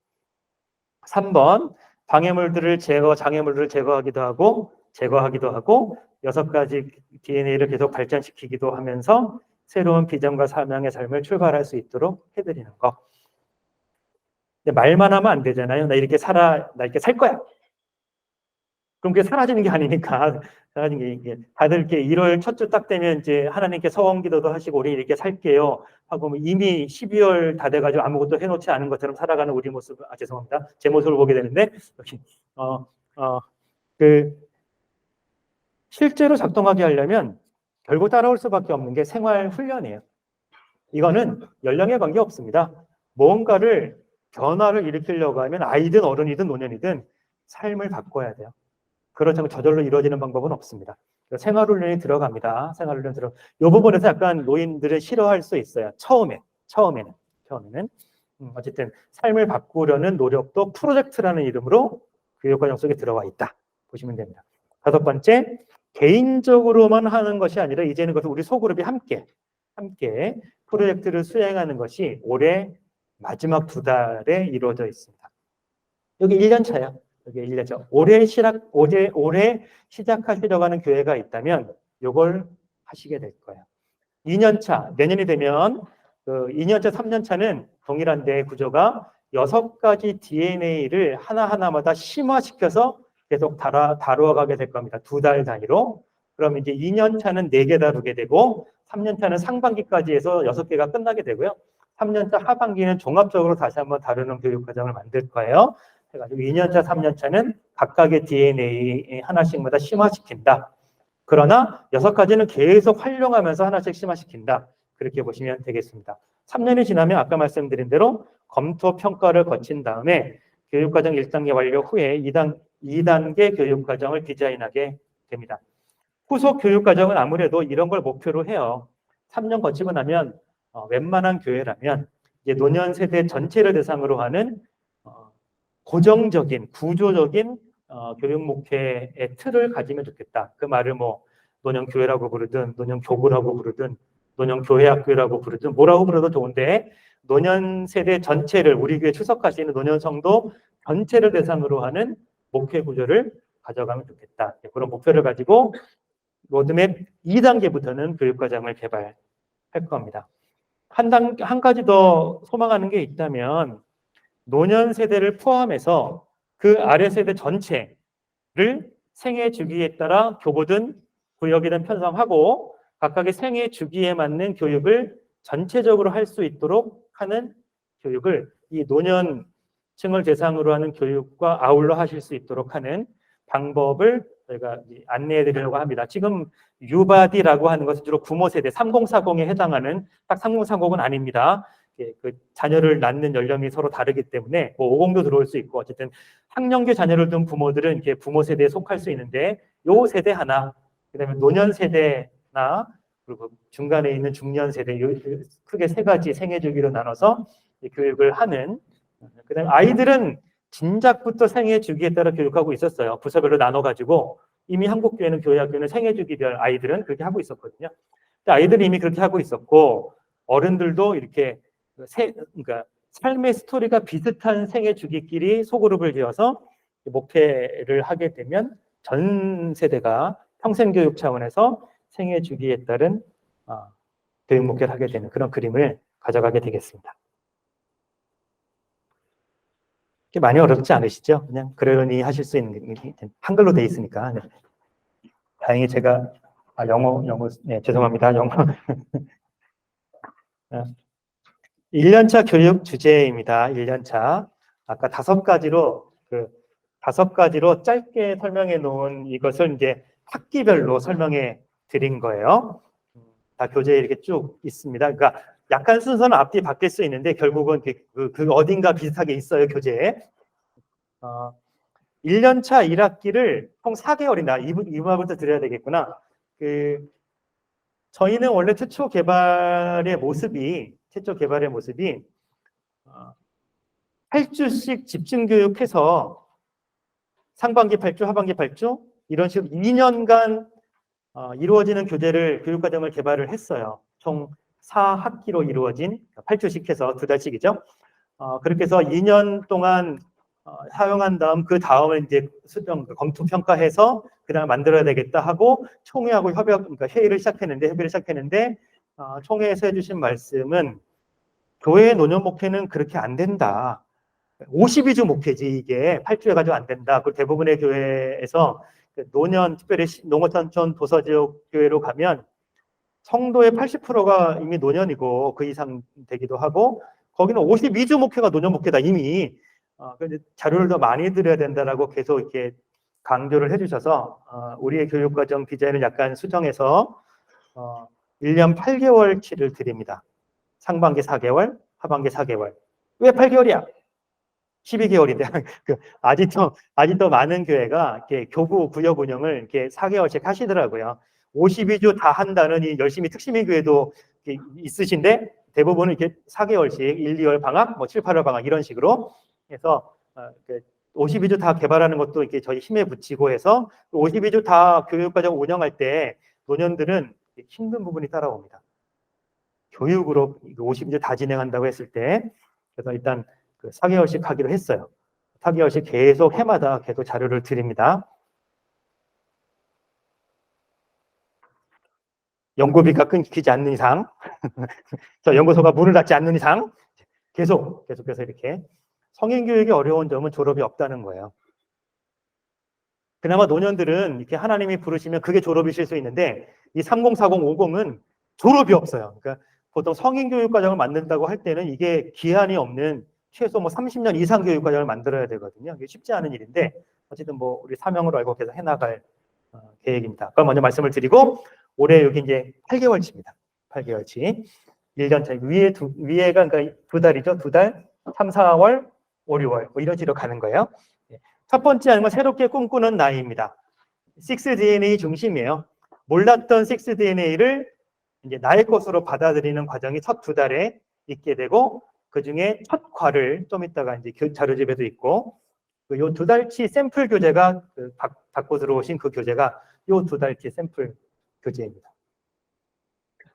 S1: 3번 장애물들을 제거하기도 하고 6가지 DNA를 계속 발전시키기도 하면서 새로운 비전과 사명의 삶을 출발할 수 있도록 해드리는 거. 근데 말만 하면 안 되잖아요. 나 이렇게 살 거야. 그럼 그게 사라지는 게 아니니까. 사라지는 게 다들 이렇게 1월 첫 주 딱 되면 이제 하나님께 서원 기도도 하시고 우리 이렇게 살게요 하고 이미 12월 다 돼가지고 아무것도 해놓지 않은 것처럼 살아가는 우리 모습, 죄송합니다. 제 모습을 보게 되는데 실제로 작동하게 하려면 결국 따라올 수밖에 없는 게 생활 훈련이에요. 이거는 연령에 관계 없습니다. 뭔가를 변화를 일으키려고 하면 아이든 어른이든 노년이든 삶을 바꿔야 돼요. 그렇지 않고 저절로 이루어지는 방법은 없습니다. 생활훈련이 들어갑니다. 생활훈련 이 부분에서 약간 노인들은 싫어할 수 있어요. 처음에는. 어쨌든 삶을 바꾸려는 노력도 프로젝트라는 이름으로 교육과정 속에 들어와 있다. 보시면 됩니다. 5번째, 개인적으로만 하는 것이 아니라 이제는 그것을 우리 소그룹이 함께 프로젝트를 수행하는 것이 올해 마지막 2달에 이루어져 있습니다. 여기 1년 차예요. 여기 1년 차. 올해 시작하시려고 하는 교회가 있다면 이걸 하시게 될 거예요. 2년 차, 내년이 되면 2년 차, 3년 차는 동일한데 구조가 6가지 DNA를 하나하나마다 심화시켜서 계속 다루어 가게 될 겁니다. 2달 단위로. 그럼 이제 2년 차는 4개 다루게 되고 3년 차는 상반기까지 해서 6개가 끝나게 되고요. 3년 차 하반기는 종합적으로 다시 한번 다루는 교육 과정을 만들 거예요. 해가지고 2년 차, 3년 차는 각각의 DNA 하나씩마다 심화시킨다. 그러나 6가지는 계속 활용하면서 하나씩 심화시킨다. 그렇게 보시면 되겠습니다. 3년이 지나면 아까 말씀드린 대로 검토 평가를 거친 다음에 교육과정 1단계 완료 후에 2단계 교육과정을 디자인하게 됩니다. 후속 교육과정은 아무래도 이런 걸 목표로 해요. 3년 거치고 나면 웬만한 교회라면 이제 노년 세대 전체를 대상으로 하는 고정적인 구조적인 교육 목표의 틀을 가지면 좋겠다. 그 말을 뭐 노년교회라고 부르든 노년교구라고 부르든 노년교회학교라고 부르든 뭐라고 불러도 좋은데 노년 세대 전체를 우리 교회 출석하시는 노년 성도 전체를 대상으로 하는 목표 구조를 가져가면 좋겠다. 그런 목표를 가지고 로드맵 2단계부터는 교육과정을 개발할 겁니다. 한 가지 더 소망하는 게 있다면 노년 세대를 포함해서 그 아래 세대 전체를 생애 주기에 따라 교보든 구역이든 편성하고 각각의 생애 주기에 맞는 교육을 전체적으로 할 수 있도록 하는 교육을 이 노년층을 대상으로 하는 교육과 아울러 하실 수 있도록 하는 방법을 저희가 안내해 드리려고 합니다. 지금 유바디라고 하는 것은 주로 부모 세대 3040에 해당하는 딱 3040은 아닙니다. 그 자녀를 낳는 연령이 서로 다르기 때문에 뭐 50도 들어올 수 있고 어쨌든 학령기 자녀를 둔 부모들은 이렇게 부모 세대에 속할 수 있는데 요 세대 하나, 그다음에 노년 세대나 그리고 중간에 있는 중년 세대 크게 3가지 생애 주기로 나눠서 교육을 하는. 그다음에 아이들은 진작부터 생애 주기에 따라 교육하고 있었어요. 부서별로 나눠가지고 이미 한국 교회는 교회 학교는 생애 주기별 아이들은 그렇게 하고 있었거든요. 근데 아이들이 이미 그렇게 하고 있었고 어른들도 이렇게 그러니까 삶의 스토리가 비슷한 생애 주기끼리 소그룹을 지어서 목표를 하게 되면 전 세대가 평생교육 차원에서 생애 주기에 따른 교육 목표를 하게 되는 그런 그림을 가져가게 되겠습니다. 많이 어렵지 않으시죠? 그냥 그러니 하실 수 있는 한글로 돼 있으니까. 네. 다행히 제가 영어 네, 죄송합니다. 영어 1년차 교육 주제입니다. 1년차 아까 5가지로 짧게 설명해 놓은 이것을 이제 학기별로 설명해 드린 거예요. 다 교재에 이렇게 쭉 있습니다. 그러니까 약간 순서는 앞뒤 바뀔 수 있는데 결국은 그 어딘가 비슷하게 있어요, 교재에. 1년차 1학기를 총 4개월이나 이 부분부터 드려야 되겠구나. 저희는 원래 최초 개발의 모습이 8주씩 집중교육해서 상반기 8주, 하반기 8주 이런 식으로 2년간 이루어지는 교육과정을 개발을 했어요. 총 4학기로 이루어진 8주씩 해서 2달씩이죠. 그렇게 해서 2년 동안 사용한 그 다음을 이제 검토 평가해서 그다음에 만들어야 되겠다 하고 총회하고 그러니까 협의를 시작했는데 총회에서 해주신 말씀은 교회 노년 목회는 그렇게 안 된다. 52주 목회지 이게 8주 해가지고 안 된다. 그 대부분의 교회에서 노년 특별히 농어촌 도서지역 교회로 가면 성도의 80%가 이미 노년이고 그 이상 되기도 하고 거기는 52주 목회가 노년 목회다 이미. 자료를 더 많이 드려야 된다라고 계속 이렇게 강조를 해주셔서 우리의 교육과정 디자인을 약간 수정해서 1년 8개월치를 드립니다. 상반기 4개월, 하반기 4개월. 왜 8개월이야? 12개월인데 아직도 많은 교회가 이렇게 교구 구역 운영을 이렇게 4개월씩 하시더라고요. 52주 다 한다는 이 열심히 특심인 교회도 있으신데 대부분은 이렇게 4개월씩 1, 2월 방학, 뭐 7, 8월 방학 이런 식으로 해서 52주 다 개발하는 것도 이렇게 저희 힘에 붙이고 해서 52주 다 교육과정 운영할 때 노년들은 힘든 부분이 따라옵니다. 교육으로 52주 다 진행한다고 했을 때 그래서 일단 4개월씩 하기로 했어요. 4개월씩 계속 해마다 계속 자료를 드립니다. 연구비가 끊기지 않는 이상 저 연구소가 문을 닫지 않는 이상 계속해서 이렇게 성인교육이 어려운 점은 졸업이 없다는 거예요. 그나마 노년들은 이렇게 하나님이 부르시면 그게 졸업이실 수 있는데 이 30, 40, 50은 졸업이 없어요. 그러니까 보통 성인교육 과정을 만든다고 할 때는 이게 기한이 없는 최소 30년 이상 교육 과정을 만들어야 되거든요. 이게 쉽지 않은 일인데 어쨌든 우리 사명으로 알고 계속 해나갈 계획입니다. 그럼 먼저 말씀을 드리고 올해 여기 이제 8개월치입니다. 8개월치. 1년차 위에가 그러니까 2달이죠. 2달, 3, 4월, 5, 6월 이런 식으로 가는 거예요. 첫 번째 하는 건 새롭게 꿈꾸는 나이입니다. 6DNA 중심이에요. 몰랐던 6DNA를 이제 나의 것으로 받아들이는 과정이 첫 2달에 있게 되고 그 중에 첫 과를 좀 이따가 이제 자료집에도 있고 요 2달치 샘플 교재가 받고 들어오신 그 교재가 요 2달치 샘플 교재입니다.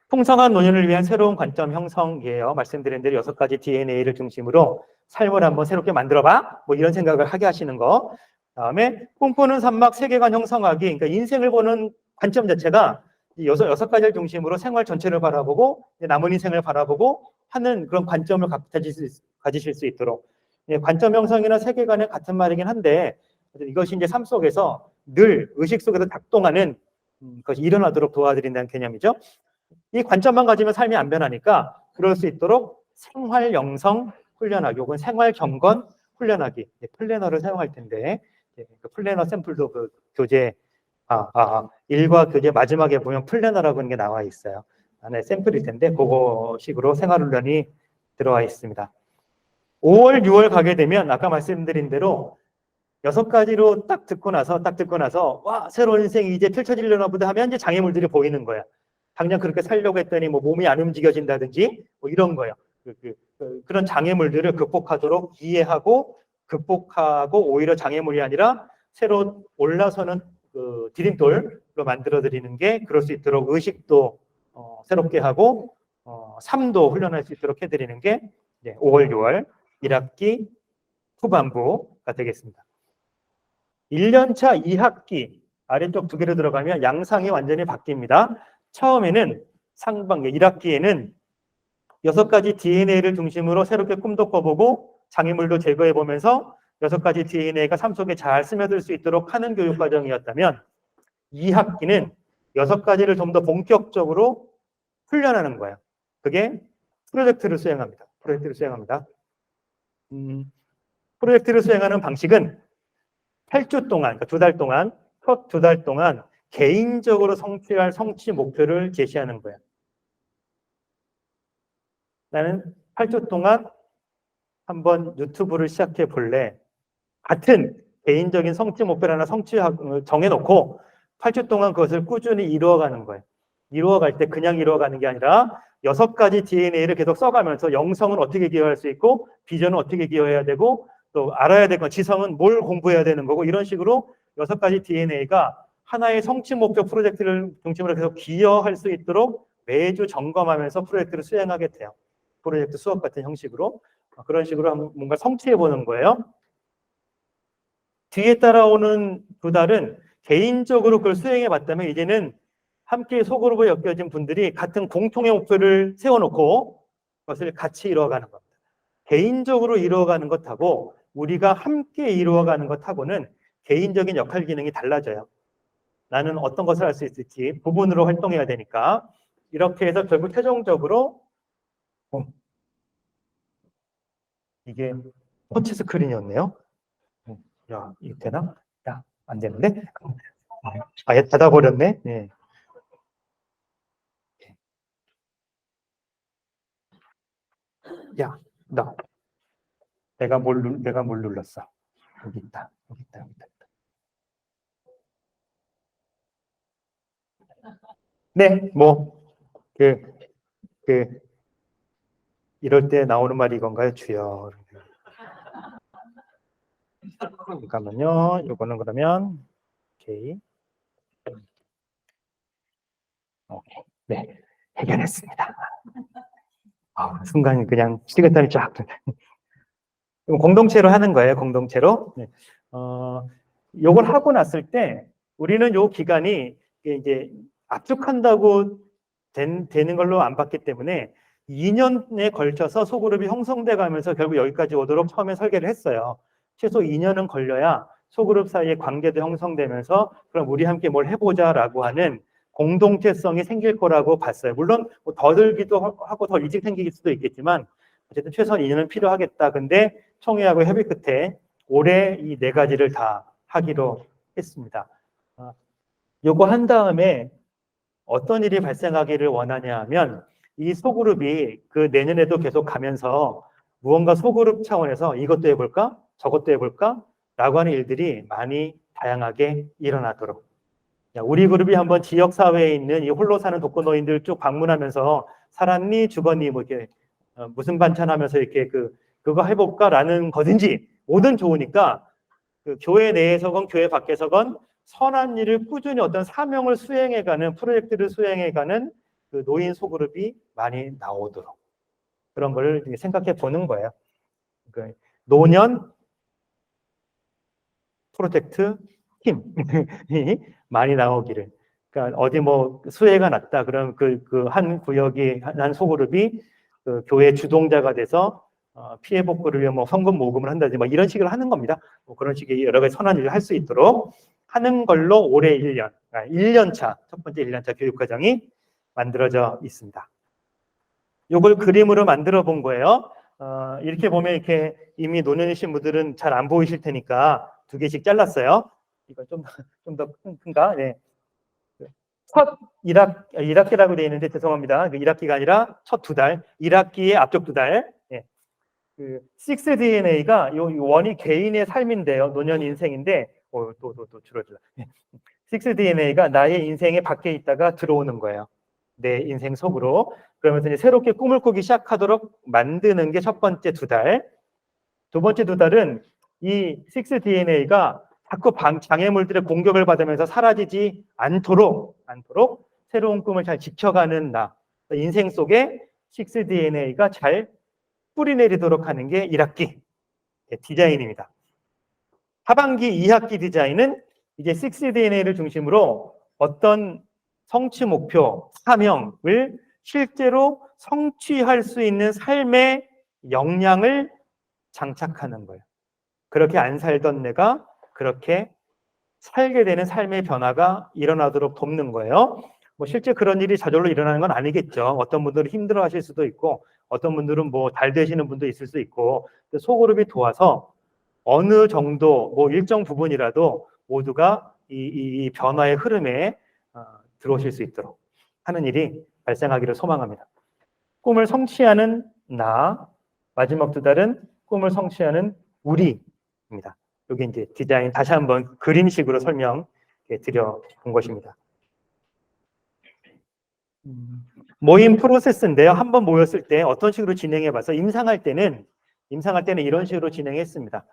S1: 풍성한 노년을 위한 새로운 관점 형성이에요. 말씀드린 대로 6가지 DNA를 중심으로 삶을 한번 새롭게 만들어봐. 이런 생각을 하게 하시는 거. 다음에 꿈꾸는 산막 세계관 형성하기. 그러니까 인생을 보는 관점 자체가 이 6가지를 중심으로 생활 전체를 바라보고 남은 인생을 바라보고 하는 그런 관점을 가지실 수 있도록. 관점 형성이나 세계관은 같은 말이긴 한데 이것이 이제 삶 속에서 늘 의식 속에서 작동하는 것이 일어나도록 도와드린다는 개념이죠. 이 관점만 가지면 삶이 안 변하니까 그럴 수 있도록 생활 영성 훈련하기 혹은 생활 경건 훈련하기 플래너를 사용할 텐데 그 플래너 샘플도 그 교재 일과 교재 마지막에 보면 플래너라고 하는 게 나와 있어요. 안에 샘플일 텐데 그거 식으로 생활 훈련이 들어와 있습니다. 5월, 6월 가게 되면 아까 말씀드린 대로 6가지로 딱 듣고 나서 와 새로운 인생이 이제 펼쳐지려나 보다 하면 이제 장애물들이 보이는 거야. 당장 그렇게 살려고 했더니 몸이 안 움직여진다든지 이런 거예요. 그런 장애물들을 극복하도록 이해하고 극복하고 오히려 장애물이 아니라 새로 올라서는 디딤돌로 만들어 드리는 게 그럴 수 있도록 의식도 새롭게 하고 삶도 훈련할 수 있도록 해드리는 게 5월, 6월 1학기 후반부가 되겠습니다. 1년차 2학기 아래쪽 2개로 들어가면 양상이 완전히 바뀝니다. 처음에는 상반기 1학기에는 6가지 DNA를 중심으로 새롭게 꿈도 꿔보고 장애물도 제거해보면서 6가지 DNA가 삶 속에 잘 스며들 수 있도록 하는 교육과정이었다면 2학기는 6가지를 좀 더 본격적으로 훈련하는 거예요. 그게 프로젝트를 수행합니다. 프로젝트를 수행하는 방식은 8주 동안, 그러니까 2달 동안, 첫 2달 동안 개인적으로 성취할 성취 목표를 제시하는 거예요. 나는 8주 동안 한번 유튜브를 시작해 볼래. 같은 개인적인 성취 목표를 하나 정해놓고 8주 동안 그것을 꾸준히 이루어가는 거예요. 이루어갈 때 그냥 이루어가는 게 아니라 6가지 DNA를 계속 써가면서 영성은 어떻게 기여할 수 있고 비전은 어떻게 기여해야 되고 또 알아야 될 건 지성은 뭘 공부해야 되는 거고 이런 식으로 6가지 DNA가 하나의 성취 목표 프로젝트를 중심으로 계속 기여할 수 있도록 매주 점검하면서 프로젝트를 수행하게 돼요. 프로젝트 수업 같은 형식으로 그런 식으로 뭔가 성취해 보는 거예요. 뒤에 따라오는 2달은 개인적으로 그걸 수행해 봤다면 이제는 함께 소그룹에 엮여진 분들이 같은 공통의 목표를 세워놓고 그것을 같이 이루어가는 겁니다. 개인적으로 이루어가는 것하고 우리가 함께 이루어가는 것하고는 개인적인 역할 기능이 달라져요. 나는 어떤 것을 할 수 있을지 부분으로 활동해야 되니까 이렇게 해서 결국 최종적으로 이게 터치 스크린이었네요. 야, 이거 되나? 야, 안 되는데? 아예 닫아버렸네? 네. 야, 내가 뭘 눌렀어? 여기 있다. 네, 그, 이럴 때 나오는 말이 이건가요? 주여. 잠깐만요. 요거는 그러면, 오케이. 네, 해결했습니다. 순간 그냥 식은땀이 쫙. 공동체로 하는 거예요, 공동체로. 네. 요걸 하고 났을 때 우리는 요 기간이 이제 압축한다고 되는 걸로 안 봤기 때문에 2년에 걸쳐서 소그룹이 형성돼 가면서 결국 여기까지 오도록 처음에 설계를 했어요. 최소 2년은 걸려야 소그룹 사이의 관계도 형성되면서 그럼 우리 함께 뭘 해보자라고 하는 공동체성이 생길 거라고 봤어요. 물론 더 들기도 하고 더 일찍 생길 수도 있겠지만 어쨌든 최소한 2년은 필요하겠다. 근데 총회하고 협의 끝에 올해 이 4가지를 다 하기로 했습니다. 요거 한 다음에 어떤 일이 발생하기를 원하냐 하면 이 소그룹이 그 내년에도 계속 가면서 무언가 소그룹 차원에서 이것도 해볼까? 저것도 해볼까? 라고 하는 일들이 많이 다양하게 일어나도록. 우리 그룹이 한번 지역사회에 있는 이 홀로 사는 독거노인들 쭉 방문하면서 살았니? 죽었니? 뭐 이렇게 무슨 반찬 하면서 이렇게 그거 해볼까라는 거든지 뭐든 좋으니까 그 교회 내에서건 교회 밖에서건 선한 일을 꾸준히 어떤 사명을 수행해가는 프로젝트를 수행해가는 그 노인 소그룹이 많이 나오도록 그런 걸 생각해 보는 거예요. 그 노년 프로젝트 팀이 많이 나오기를. 그러니까 어디 뭐 수해가 났다 그럼 그 한 구역이 한 소그룹이 그 교회 주동자가 돼서 피해 복구를 위해 뭐 성금 모금을 한다든지 뭐 이런 식으로 하는 겁니다. 뭐 그런 식의 여러 가지 선한 일을 할 수 있도록 하는 걸로 올해 1년 차, 첫 번째 1년 차 교육과정이 만들어져 있습니다. 이걸 그림으로 만들어 본 거예요. 이렇게 보면 이렇게 이미 노년이신 분들은 잘 안 보이실 테니까 2개씩 잘랐어요. 이거 좀 더 큰가? 네. 첫 1학기라고 되어 있는데 죄송합니다. 1학기가 아니라 첫 2달, 1학기의 앞쪽 2달. 네. 그 6DNA가 요 원이 개인의 삶인데요. 노년 인생인데 또 줄어들어. 6DNA가 나의 인생의 밖에 있다가 들어오는 거예요. 내 인생 속으로. 그러면서 이제 새롭게 꿈을 꾸기 시작하도록 만드는 게 첫 번째 2달. 두 번째 2달은 이 6DNA가 자꾸 장애물들의 공격을 받으면서 사라지지 않도록 새로운 꿈을 잘 지켜가는 나. 인생 속에 6DNA가 잘 뿌리내리도록 하는 게 1학기 디자인입니다. 하반기 2학기 디자인은 이제 6DNA를 중심으로 어떤 성취 목표, 사명을 실제로 성취할 수 있는 삶의 역량을 장착하는 거예요. 그렇게 안 살던 내가 그렇게 살게 되는 삶의 변화가 일어나도록 돕는 거예요. 뭐 실제 그런 일이 저절로 일어나는 건 아니겠죠. 어떤 분들은 힘들어 하실 수도 있고 어떤 분들은 뭐 잘 되시는 분도 있을 수 있고 소그룹이 도와서 어느 정도 뭐 일정 부분이라도 모두가 이 변화의 흐름에 들어오실 수 있도록 하는 일이 발생하기를 소망합니다. 꿈을 성취하는 나, 마지막 2달은 꿈을 성취하는 우리입니다. 여기 이제 디자인 다시 한번 그림식으로 설명해 드려 본 것입니다. 모임 프로세스인데요. 한번 모였을 때 어떤 식으로 진행해 봐서 임상할 때는 이런 식으로 진행했습니다.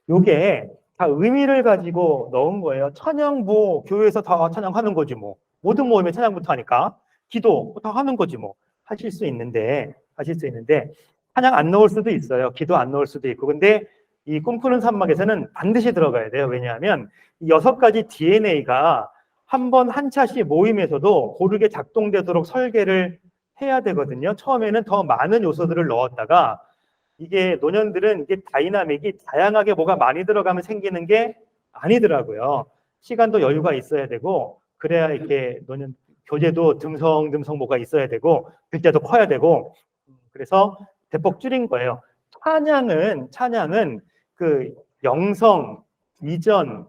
S1: 요게 다 의미를 가지고 넣은 거예요. 찬양 뭐 교회에서 다 찬양하는 거지 뭐. 모든 모임에 찬양부터 하니까 기도 다 하는 거지 뭐. 하실 수 있는데 찬양 안 넣을 수도 있어요. 기도 안 넣을 수도 있고. 근데 이 꿈꾸는 산막에서는 반드시 들어가야 돼요. 왜냐하면 이 6가지 DNA가 한 번 한 차씩 모임에서도 고르게 작동되도록 설계를 해야 되거든요. 처음에는 더 많은 요소들을 넣었다가 이게 노년들은 이게 다이나믹이 다양하게 뭐가 많이 들어가면 생기는 게 아니더라고요. 시간도 여유가 있어야 되고 그래야 이렇게 노년 교재도 듬성듬성 뭐가 있어야 되고 글자도 커야 되고 그래서 대폭 줄인 거예요. 찬양은 그 영성, 이전,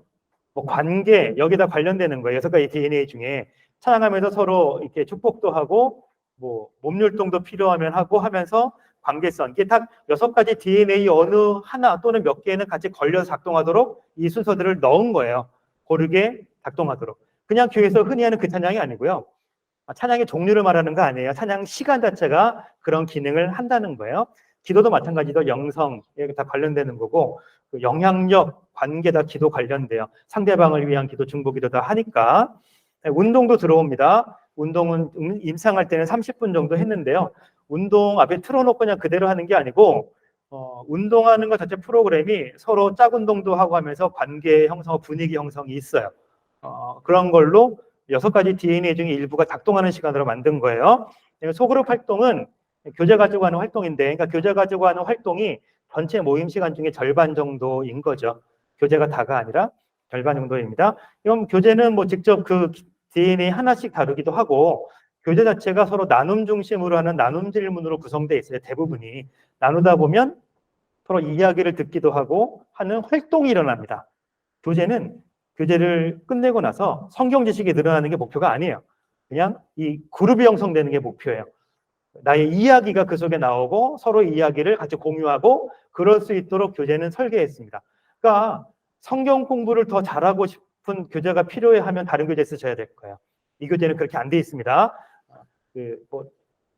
S1: 뭐 관계 여기다 관련되는 거예요. 6가지 DNA 중에 찬양하면서 서로 이렇게 축복도 하고 뭐 몸율동도 필요하면 하고 하면서 관계성 이게 딱 6가지 DNA 어느 하나 또는 몇 개는 같이 걸려서 작동하도록 이 순서들을 넣은 거예요. 고르게 작동하도록. 그냥 교회에서 흔히 하는 그 찬양이 아니고요. 찬양의 종류를 말하는 거 아니에요. 찬양 시간 자체가 그런 기능을 한다는 거예요. 기도도 마찬가지로 영성 여기 다 관련되는 거고 그 영향력, 관계 다 기도 관련돼요. 상대방을 위한 기도, 중보기도 다 하니까. 운동도 들어옵니다. 운동은 임상할 때는 30분 정도 했는데요. 운동 앞에 틀어놓고 그냥 그대로 하는 게 아니고 운동하는 것 자체 프로그램이 서로 짝 운동도 하고 하면서 관계 형성, 분위기 형성이 있어요. 그런 걸로 6가지 DNA 중에 일부가 작동하는 시간으로 만든 거예요. 소그룹 활동은 교재 가지고 하는 활동인데, 그러니까 교재 가지고 하는 활동이 전체 모임 시간 중에 절반 정도인 거죠. 교재가 다가 아니라 절반 정도입니다. 그럼 교재는 뭐 직접 그 DNA 하나씩 다루기도 하고, 교재 자체가 서로 나눔 중심으로 하는 나눔 질문으로 구성되어 있어요. 대부분이. 나누다 보면 서로 이야기를 듣기도 하고 하는 활동이 일어납니다. 교재를 끝내고 나서 성경 지식이 늘어나는 게 목표가 아니에요. 그냥 이 그룹이 형성되는 게 목표예요. 나의 이야기가 그 속에 나오고 서로 이야기를 같이 공유하고 그럴 수 있도록 교재는 설계했습니다. 그러니까 성경 공부를 더 잘하고 싶은 교재가 필요해 하면 다른 교재 쓰셔야 될 거예요. 이 교재는 그렇게 안 돼 있습니다.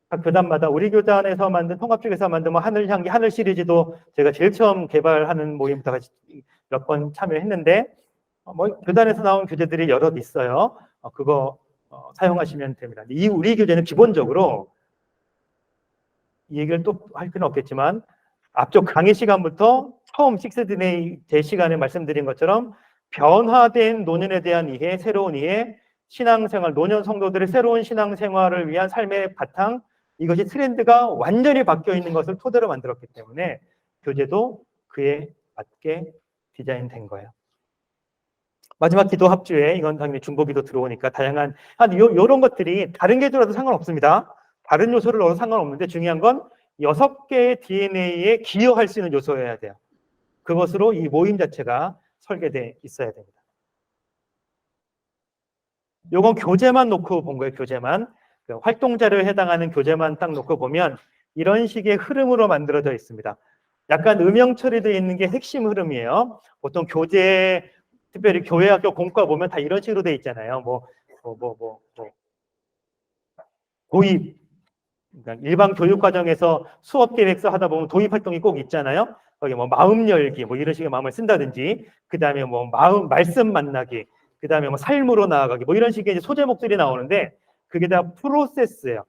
S1: 각 교단마다 우리 교단에서 만든 통합쪽에서 만든 뭐 하늘향기 하늘 시리즈도 제가 제일 처음 개발하는 모임부터 같이 몇 번 참여했는데 뭐 교단에서 나온 교재들이 여럿 있어요. 그거 사용하시면 됩니다. 우리 교재는 기본적으로 이 얘기를 또 할 필요는 없겠지만 앞쪽 강의 시간부터 처음 6DNA 제 시간에 말씀드린 것처럼 변화된 노년에 대한 이해, 새로운 이해, 신앙생활, 노년 성도들의 새로운 신앙생활을 위한 삶의 바탕, 이것이 트렌드가 완전히 바뀌어 있는 것을 토대로 만들었기 때문에 교재도 그에 맞게 디자인된 거예요. 마지막 기도 합주에 이건 당연히 중보기도 들어오니까 다양한 이런 것들이 다른 게 들어도 상관없습니다. 다른 요소를 넣어도 상관없는데 중요한 건 6개의 DNA에 기여할 수 있는 요소여야 돼요. 그것으로 이 모임 자체가 설계되어 있어야 됩니다. 요건 교재만 놓고 본 거예요. 교재만. 활동자료에 해당하는 교재만 딱 놓고 보면 이런 식의 흐름으로 만들어져 있습니다. 약간 음영 처리되어 있는 게 핵심 흐름이에요. 보통 교재, 특별히 교회학교 공과 보면 다 이런 식으로 되어 있잖아요. 도입. 그러니까 일반 교육 과정에서 수업 계획서 하다 보면 도입 활동이 꼭 있잖아요. 거기 뭐 마음 열기, 뭐 이런 식의 마음을 쓴다든지, 그 다음에 뭐 말씀 만나기, 그 다음에 뭐 삶으로 나아가기, 뭐 이런 식의 소제목들이 나오는데, 그게 다 프로세스예요.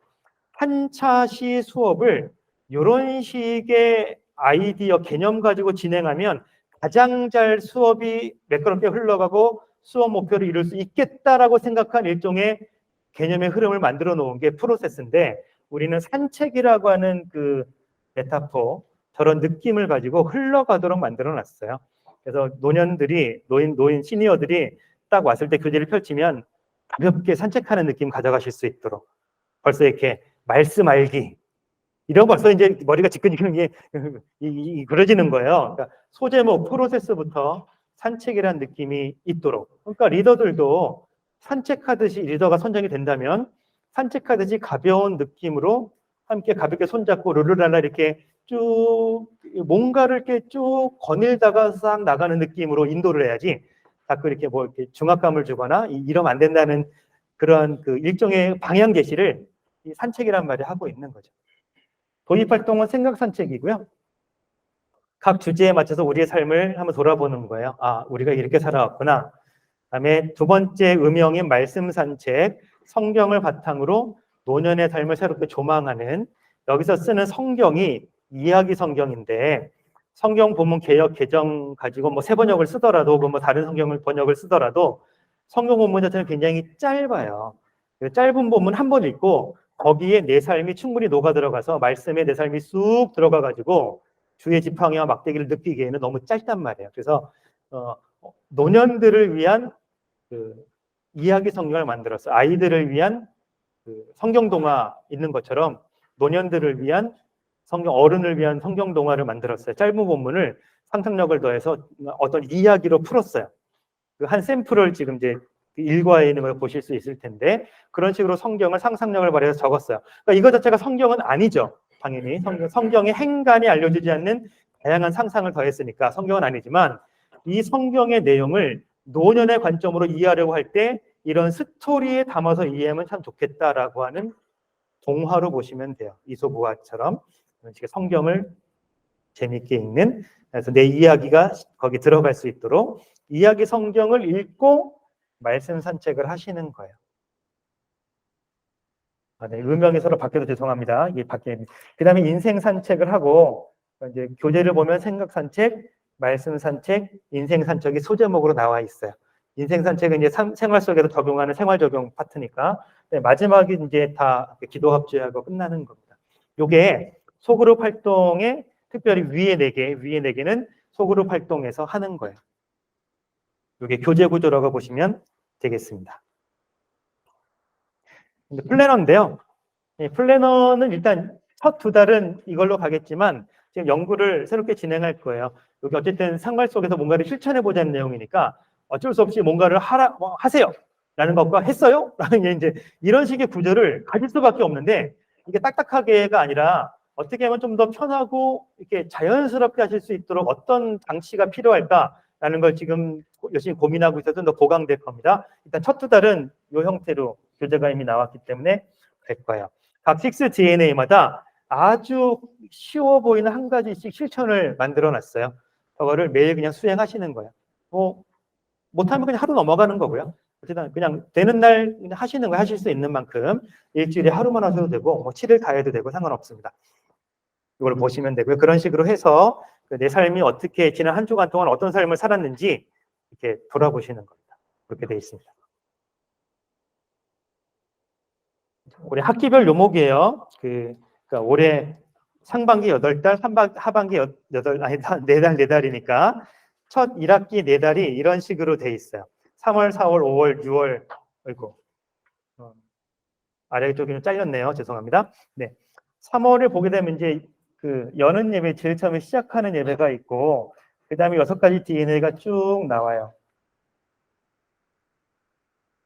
S1: 한 차시 수업을 이런 식의 아이디어, 개념 가지고 진행하면 가장 잘 수업이 매끄럽게 흘러가고 수업 목표를 이룰 수 있겠다라고 생각한 일종의 개념의 흐름을 만들어 놓은 게 프로세스인데, 우리는 산책이라고 하는 그 메타포, 저런 느낌을 가지고 흘러가도록 만들어 놨어요. 그래서 노인 시니어들이 딱 왔을 때 교재를 펼치면 가볍게 산책하는 느낌 가져가실 수 있도록 벌써 이렇게 말씀 알기 이런 벌써 이제 머리가 지끈지끈한 게 그려지는 거예요. 그러니까 소제목 프로세스부터 산책이라는 느낌이 있도록. 그러니까 리더들도 산책하듯이 리더가 선정이 된다면 산책하듯이 가벼운 느낌으로 함께 가볍게 손잡고 룰루랄라 이렇게 쭉 뭔가를 이렇게 쭉 거닐다가 싹 나가는 느낌으로 인도를 해야지 자꾸 이렇게 뭐 이렇게 중압감을 주거나 이러면 안 된다는 그런 그 일종의 방향 제시를 이 산책이란 말이 하고 있는 거죠. 도입 활동은 생각 산책이고요. 각 주제에 맞춰서 우리의 삶을 한번 돌아보는 거예요. 아, 우리가 이렇게 살아왔구나. 그다음에 두 번째 음영인 말씀 산책, 성경을 바탕으로 노년의 삶을 새롭게 조망하는, 여기서 쓰는 성경이 이야기 성경인데 성경 본문 개역 개정 가지고 뭐 새 번역을 쓰더라도 뭐 다른 성경을 번역을 쓰더라도 성경 본문 자체는 굉장히 짧아요. 짧은 본문 한 번 읽고 거기에 내 삶이 충분히 녹아 들어가서 말씀에 내 삶이 쑥 들어가 가지고 주의 지팡이와 막대기를 느끼기에는 너무 짧단 말이에요. 그래서 노년들을 위한 그 이야기 성경을 만들었어요. 아이들을 위한 그 성경 동화 있는 것처럼 노년들을 위한 성경, 어른을 위한 성경 동화를 만들었어요. 짧은 본문을 상상력을 더해서 어떤 이야기로 풀었어요. 그 한 샘플을 지금 이제 일과에 있는 걸 보실 수 있을 텐데 그런 식으로 성경을 상상력을 발휘해서 적었어요. 그러니까 이거 자체가 성경은 아니죠. 당연히 성경의 행간이 알려주지 않는 다양한 상상을 더했으니까 성경은 아니지만 이 성경의 내용을 노년의 관점으로 이해하려고 할 때 이런 스토리에 담아서 이해하면 참 좋겠다라고 하는 동화로 보시면 돼요. 이솝우화처럼 이런 식의 성경을 재미있게 읽는, 그래서 내 이야기가 거기 들어갈 수 있도록 이야기 성경을 읽고 말씀 산책을 하시는 거예요. 네, 음명이 서로 바뀌어도 죄송합니다. 이게 바뀌는. 그다음에 인생 산책을 하고 이제 교재를 보면 생각 산책, 말씀 산책, 인생 산책이 소제목으로 나와 있어요. 인생 산책은 이제 생활 속에서 적용하는 생활 적용 파트니까 네, 마지막에 이제 다 기도 합주하고 끝나는 겁니다. 요게 소그룹 활동에 특별히 위에 4개, 위에 4개는 소그룹 활동에서 하는 거예요. 이게 교재 구조라고 보시면 되겠습니다. 플래너인데요. 플래너는 일단 첫 2달은 이걸로 가겠지만 지금 연구를 새롭게 진행할 거예요. 여기 어쨌든 생활 속에서 뭔가를 실천해 보자는 내용이니까 어쩔 수 없이 뭔가를 하세요 라는 것과 했어요 라는 게 이제 이런 식의 구조를 가질 수밖에 없는데 이게 딱딱하게가 아니라 어떻게 하면 좀 더 편하고 이렇게 자연스럽게 하실 수 있도록 어떤 장치가 필요할까라는 걸 지금 열심히 고민하고 있어서 더 보강될 겁니다. 일단 첫 2달은 이 형태로 교재가 이미 나왔기 때문에 될 거예요. 각 6DNA마다 아주 쉬워 보이는 한 가지씩 실천을 만들어 놨어요. 그거를 매일 그냥 수행하시는 거예요. 못하면 그냥 하루 넘어가는 거고요. 어쨌든 그냥 되는 날 그냥 하시는 거 하실 수 있는 만큼 일주일에 하루만 하셔도 되고 뭐 7일 다 해도 되고 상관없습니다. 이걸 보시면 되고요. 그런 식으로 해서 내 삶이 어떻게 지난 한 주간 동안 어떤 삶을 살았는지 이렇게 돌아보시는 겁니다. 그렇게 되어 있습니다. 올해 학기별 요목이에요. 그러니까 올해 상반기 8달, 하반기 4달이니까 첫 1학기 4달이 이런 식으로 돼 있어요. 3월, 4월, 5월, 6월, 아이고, 아래쪽이 좀 잘렸네요. 죄송합니다. 네. 3월을 보게 되면 이제 그 여는 예배, 제일 처음에 시작하는 예배가 있고, 그 다음에 6가지 DNA가 쭉 나와요.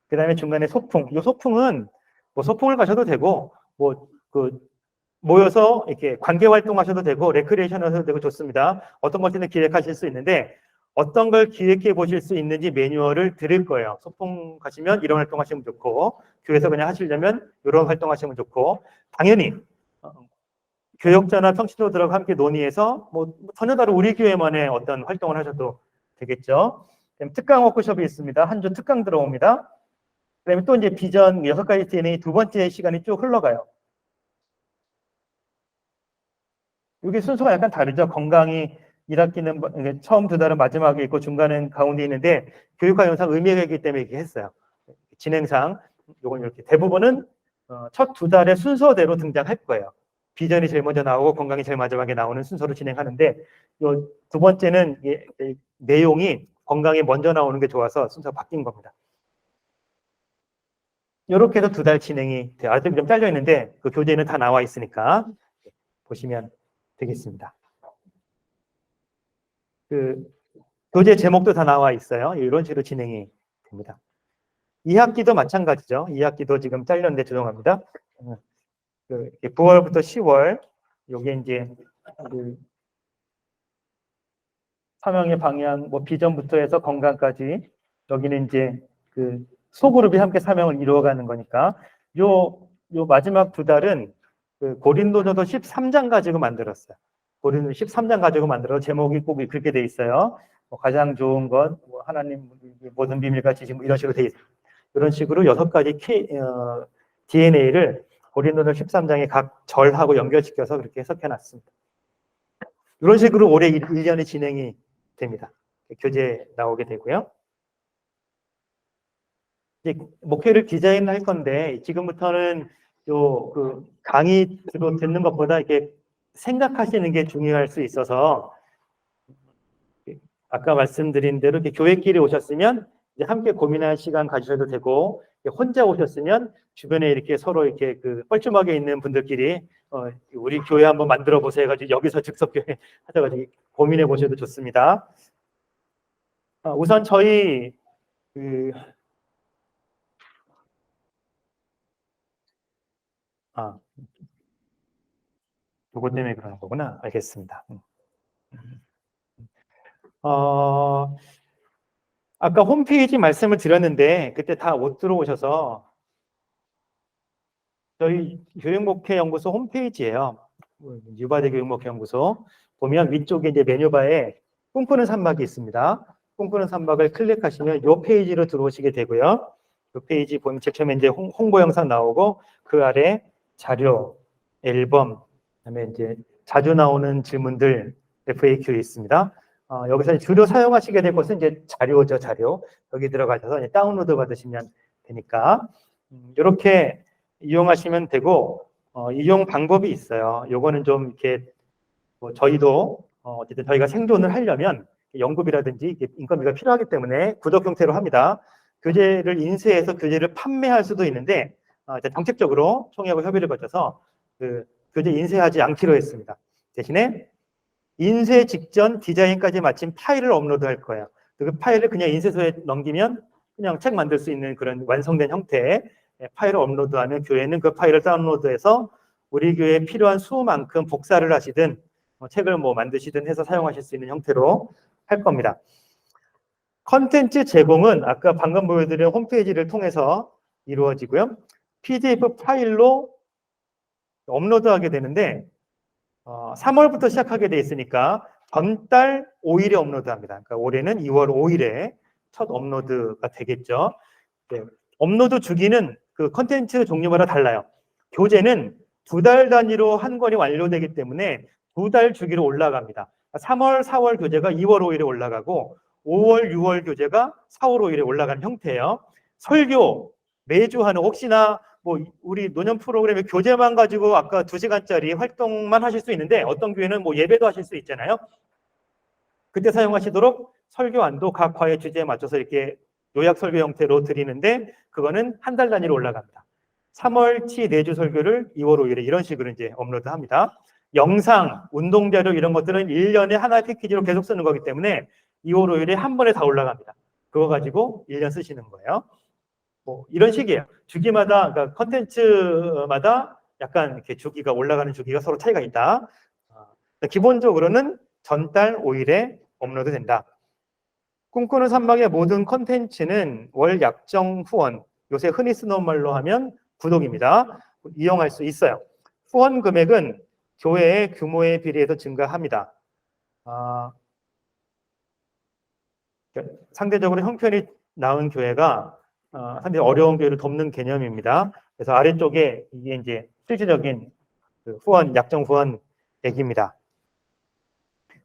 S1: 그 다음에 중간에 소풍. 이 소풍은 뭐 소풍을 가셔도 되고, 모여서 이렇게 관계 활동하셔도 되고, 레크리에이션 하셔도 되고 좋습니다. 어떤 것들은 기획하실 수 있는데, 어떤 걸 기획해 보실 수 있는지 매뉴얼을 드릴 거예요. 소풍 가시면 이런 활동 하시면 좋고, 교회에서 그냥 하시려면 이런 활동 하시면 좋고, 당연히 교역자나 평신도들하고 함께 논의해서 뭐 전혀 다른 우리 교회만의 어떤 활동을 하셔도 되겠죠. 특강 워크숍이 있습니다. 한 주 특강 들어옵니다. 그다음에 또 이제 비전 6가지 DNA 2번째 시간이 쭉 흘러가요. 이게 순서가 약간 다르죠. 건강이 1학기는 처음 2달은 마지막에 있고 중간은 가운데 있는데 교육과 영상 의미가 있기 때문에 이렇게 했어요. 진행상 이건 이렇게 대부분은 첫 2달의 순서대로 등장할 거예요. 비전이 제일 먼저 나오고 건강이 제일 마지막에 나오는 순서로 진행하는데 요 2번째는 내용이 건강이 먼저 나오는 게 좋아서 순서가 바뀐 겁니다. 이렇게 해서 2달 진행이 돼요. 아직 좀 잘려 있는데 그 교재는 다 나와 있으니까 보시면 되겠습니다. 그 교재 제목도 다 나와 있어요. 이런 식으로 진행이 됩니다. 2학기도 마찬가지죠. 2학기도 지금 잘렸는데 죄송합니다. 9월부터 10월 요게 이제 그 사명의 방향, 뭐 비전부터 해서 건강까지 여기는 이제 그 소그룹이 함께 사명을 이루어가는 거니까 요 마지막 두 달은 그 고린도전서 13장 가지고 만들었어요. 고린도 13장 가지고 만들어 제목이 꼭 그렇게 돼 있어요. 뭐 가장 좋은 것, 뭐 하나님 모든 비밀과 지식 뭐 이런 식으로 돼 있어요. 이런 식으로 6가지 DNA를 고린도전 13장에 각 절하고 연결시켜서 그렇게 해석해 놨습니다. 이런 식으로 올해 1년이 진행이 됩니다. 교재 나오게 되고요. 이제 목표를 디자인할 건데 지금부터는 요 강의로 듣는 것보다 이렇게 생각하시는 게 중요할 수 있어서 아까 말씀드린 대로 이렇게 교회끼리 오셨으면 이제 함께 고민할 시간 가지셔도 되고 혼자 오셨으면 주변에 이렇게 서로 이렇게 뻘쭘하게 있는 분들끼리 우리 교회 한번 만들어 보세요 해가지고 여기서 즉석교회 하셔가지고 고민해 보셔도 좋습니다. 우선 저희 요거 때문에 그러는 거구나. 알겠습니다. 아까 홈페이지 말씀을 드렸는데 그때 다 못 들어오셔서 저희 교육목회연구소 홈페이지예요. 유바대 교육목회연구소 보면 위쪽에 이제 메뉴바에 꿈꾸는 산막이 있습니다. 꿈꾸는 산막을 클릭하시면 이 페이지로 들어오시게 되고요. 이 페이지 보면 제일 처음에 이제 홍보 영상 나오고 그 아래 자료, 앨범, 그다음에 이제 자주 나오는 질문들 FAQ 있습니다. 여기서 주로 사용하시게 될 것은 이제 자료죠, 자료. 여기 들어가셔서 이제 다운로드 받으시면 되니까 이렇게 이용하시면 되고 이용 방법이 있어요. 요거는 좀 이렇게 뭐 저희도 어쨌든 저희가 생존을 하려면 연구비라든지 인건비가 필요하기 때문에 구독 형태로 합니다. 교재를 인쇄해서 교재를 판매할 수도 있는데 정책적으로 총회하고 협의를 거쳐서 교재 인쇄하지 않기로 했습니다. 대신에 인쇄 직전 디자인까지 마친 파일을 업로드할 거예요. 그 파일을 그냥 인쇄소에 넘기면 그냥 책 만들 수 있는 그런 완성된 형태의 파일을 업로드하면 교회는 그 파일을 다운로드해서 우리 교회에 필요한 수만큼 복사를 하시든 책을 뭐 만드시든 해서 사용하실 수 있는 형태로 할 겁니다. 컨텐츠 제공은 아까 방금 보여드린 홈페이지를 통해서 이루어지고요. PDF 파일로 업로드하게 되는데 3월부터 시작하게 돼 있으니까 전달 5일에 업로드합니다. 그러니까 올해는 2월 5일에 첫 업로드가 되겠죠. 네. 업로드 주기는 그 컨텐츠 종류마다 달라요. 교재는 2달 단위로 한 권이 완료되기 때문에 2달 주기로 올라갑니다. 3월, 4월 교재가 2월 5일에 올라가고 5월, 6월 교재가 4월 5일에 올라가는 형태예요. 설교 매주 하는 혹시나 뭐 우리 노년 프로그램의 교재만 가지고 아까 2시간짜리 활동만 하실 수 있는데 어떤 교회는 뭐 예배도 하실 수 있잖아요. 그때 사용하시도록 설교안도 각 과의 주제에 맞춰서 이렇게 요약 설교 형태로 드리는데 그거는 한 달 단위로 올라갑니다. 3월치 내주 설교를 2월 5일에 이런 식으로 이제 업로드합니다. 영상, 운동 자료 이런 것들은 1년에 하나의 패키지로 계속 쓰는 거기 때문에 2월 5일에 한 번에 다 올라갑니다. 그거 가지고 1년 쓰시는 거예요. 뭐 이런 식이에요. 주기마다 그러니까 컨텐츠마다 약간 이렇게 주기가 올라가는 주기가 서로 차이가 있다. 기본적으로는 전달 5일에 업로드 된다. 꿈꾸는 산막의 모든 컨텐츠는 월 약정 후원, 요새 흔히 쓰는 말로 하면 구독입니다. 이용할 수 있어요. 후원 금액은 교회의 규모에 비례해서 증가합니다. 상대적으로 형편이 나은 교회가 상당히 어려운 교회를 돕는 개념입니다. 그래서 아래쪽에 이게 이제 실질적인 후원, 약정 후원액입니다.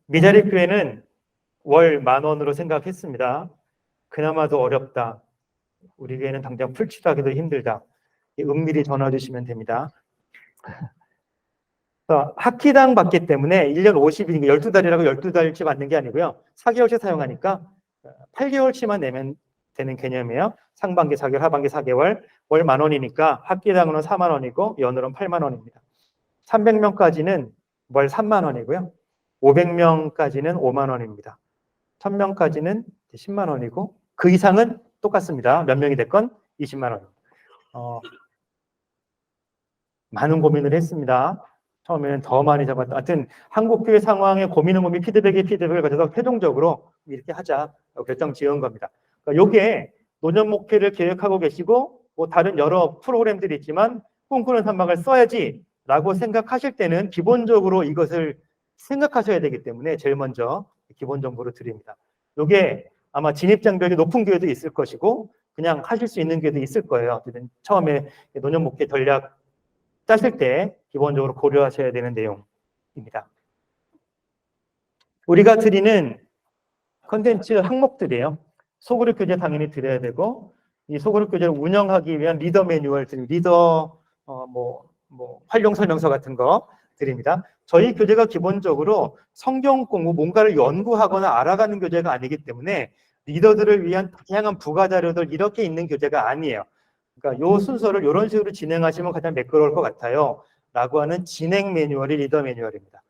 S1: 미자립 교회는 월 10,000원으로 생각했습니다. 그나마도 어렵다. 우리 교회는 당장 풀칠도 하기도 힘들다. 은밀히 전화 주시면 됩니다. 학기당 받기 때문에 1년 50일이니까 12달이라고 12달치 받는 게 아니고요. 4개월치 사용하니까 8개월치만 내면 되는 개념이에요. 상반기 4개월, 하반기 4개월, 월 10,000원이니까 학기당으로는 40,000원이고 연으로는 80,000원입니다. 300명까지는 월 30,000원이고요. 500명까지는 50,000원입니다. 1000명까지는 100,000원이고 그 이상은 똑같습니다. 몇 명이 됐건 200,000원. 많은 고민을 했습니다. 처음에는 더 많이 잡았다. 하여튼 한국교회 상황에 고민은 고민 피드백을 가져서 최종적으로 이렇게 하자 결정 지은 겁니다. 그러니까 요게 노년 목회를 계획하고 계시고 뭐 다른 여러 프로그램들이 있지만 꿈꾸는 산막을 써야지라고 생각하실 때는 기본적으로 이것을 생각하셔야 되기 때문에 제일 먼저 기본 정보를 드립니다. 요게 아마 진입 장벽이 높은 교회도 있을 것이고 그냥 하실 수 있는 교회도 있을 거예요. 처음에 노년 목회 전략 짜실 때 기본적으로 고려하셔야 되는 내용입니다. 우리가 드리는 컨텐츠 항목들이에요. 소그룹 교재 당연히 드려야 되고 이 소그룹 교재를 운영하기 위한 리더 매뉴얼, 리더 활용 설명서 같은 거 드립니다. 저희 교재가 기본적으로 성경 공부, 뭔가를 연구하거나 알아가는 교재가 아니기 때문에 리더들을 위한 다양한 부가 자료들 이렇게 있는 교재가 아니에요. 그러니까 이 순서를 이런 식으로 진행하시면 가장 매끄러울 것 같아요. 라고 하는 진행 매뉴얼이 리더 매뉴얼입니다.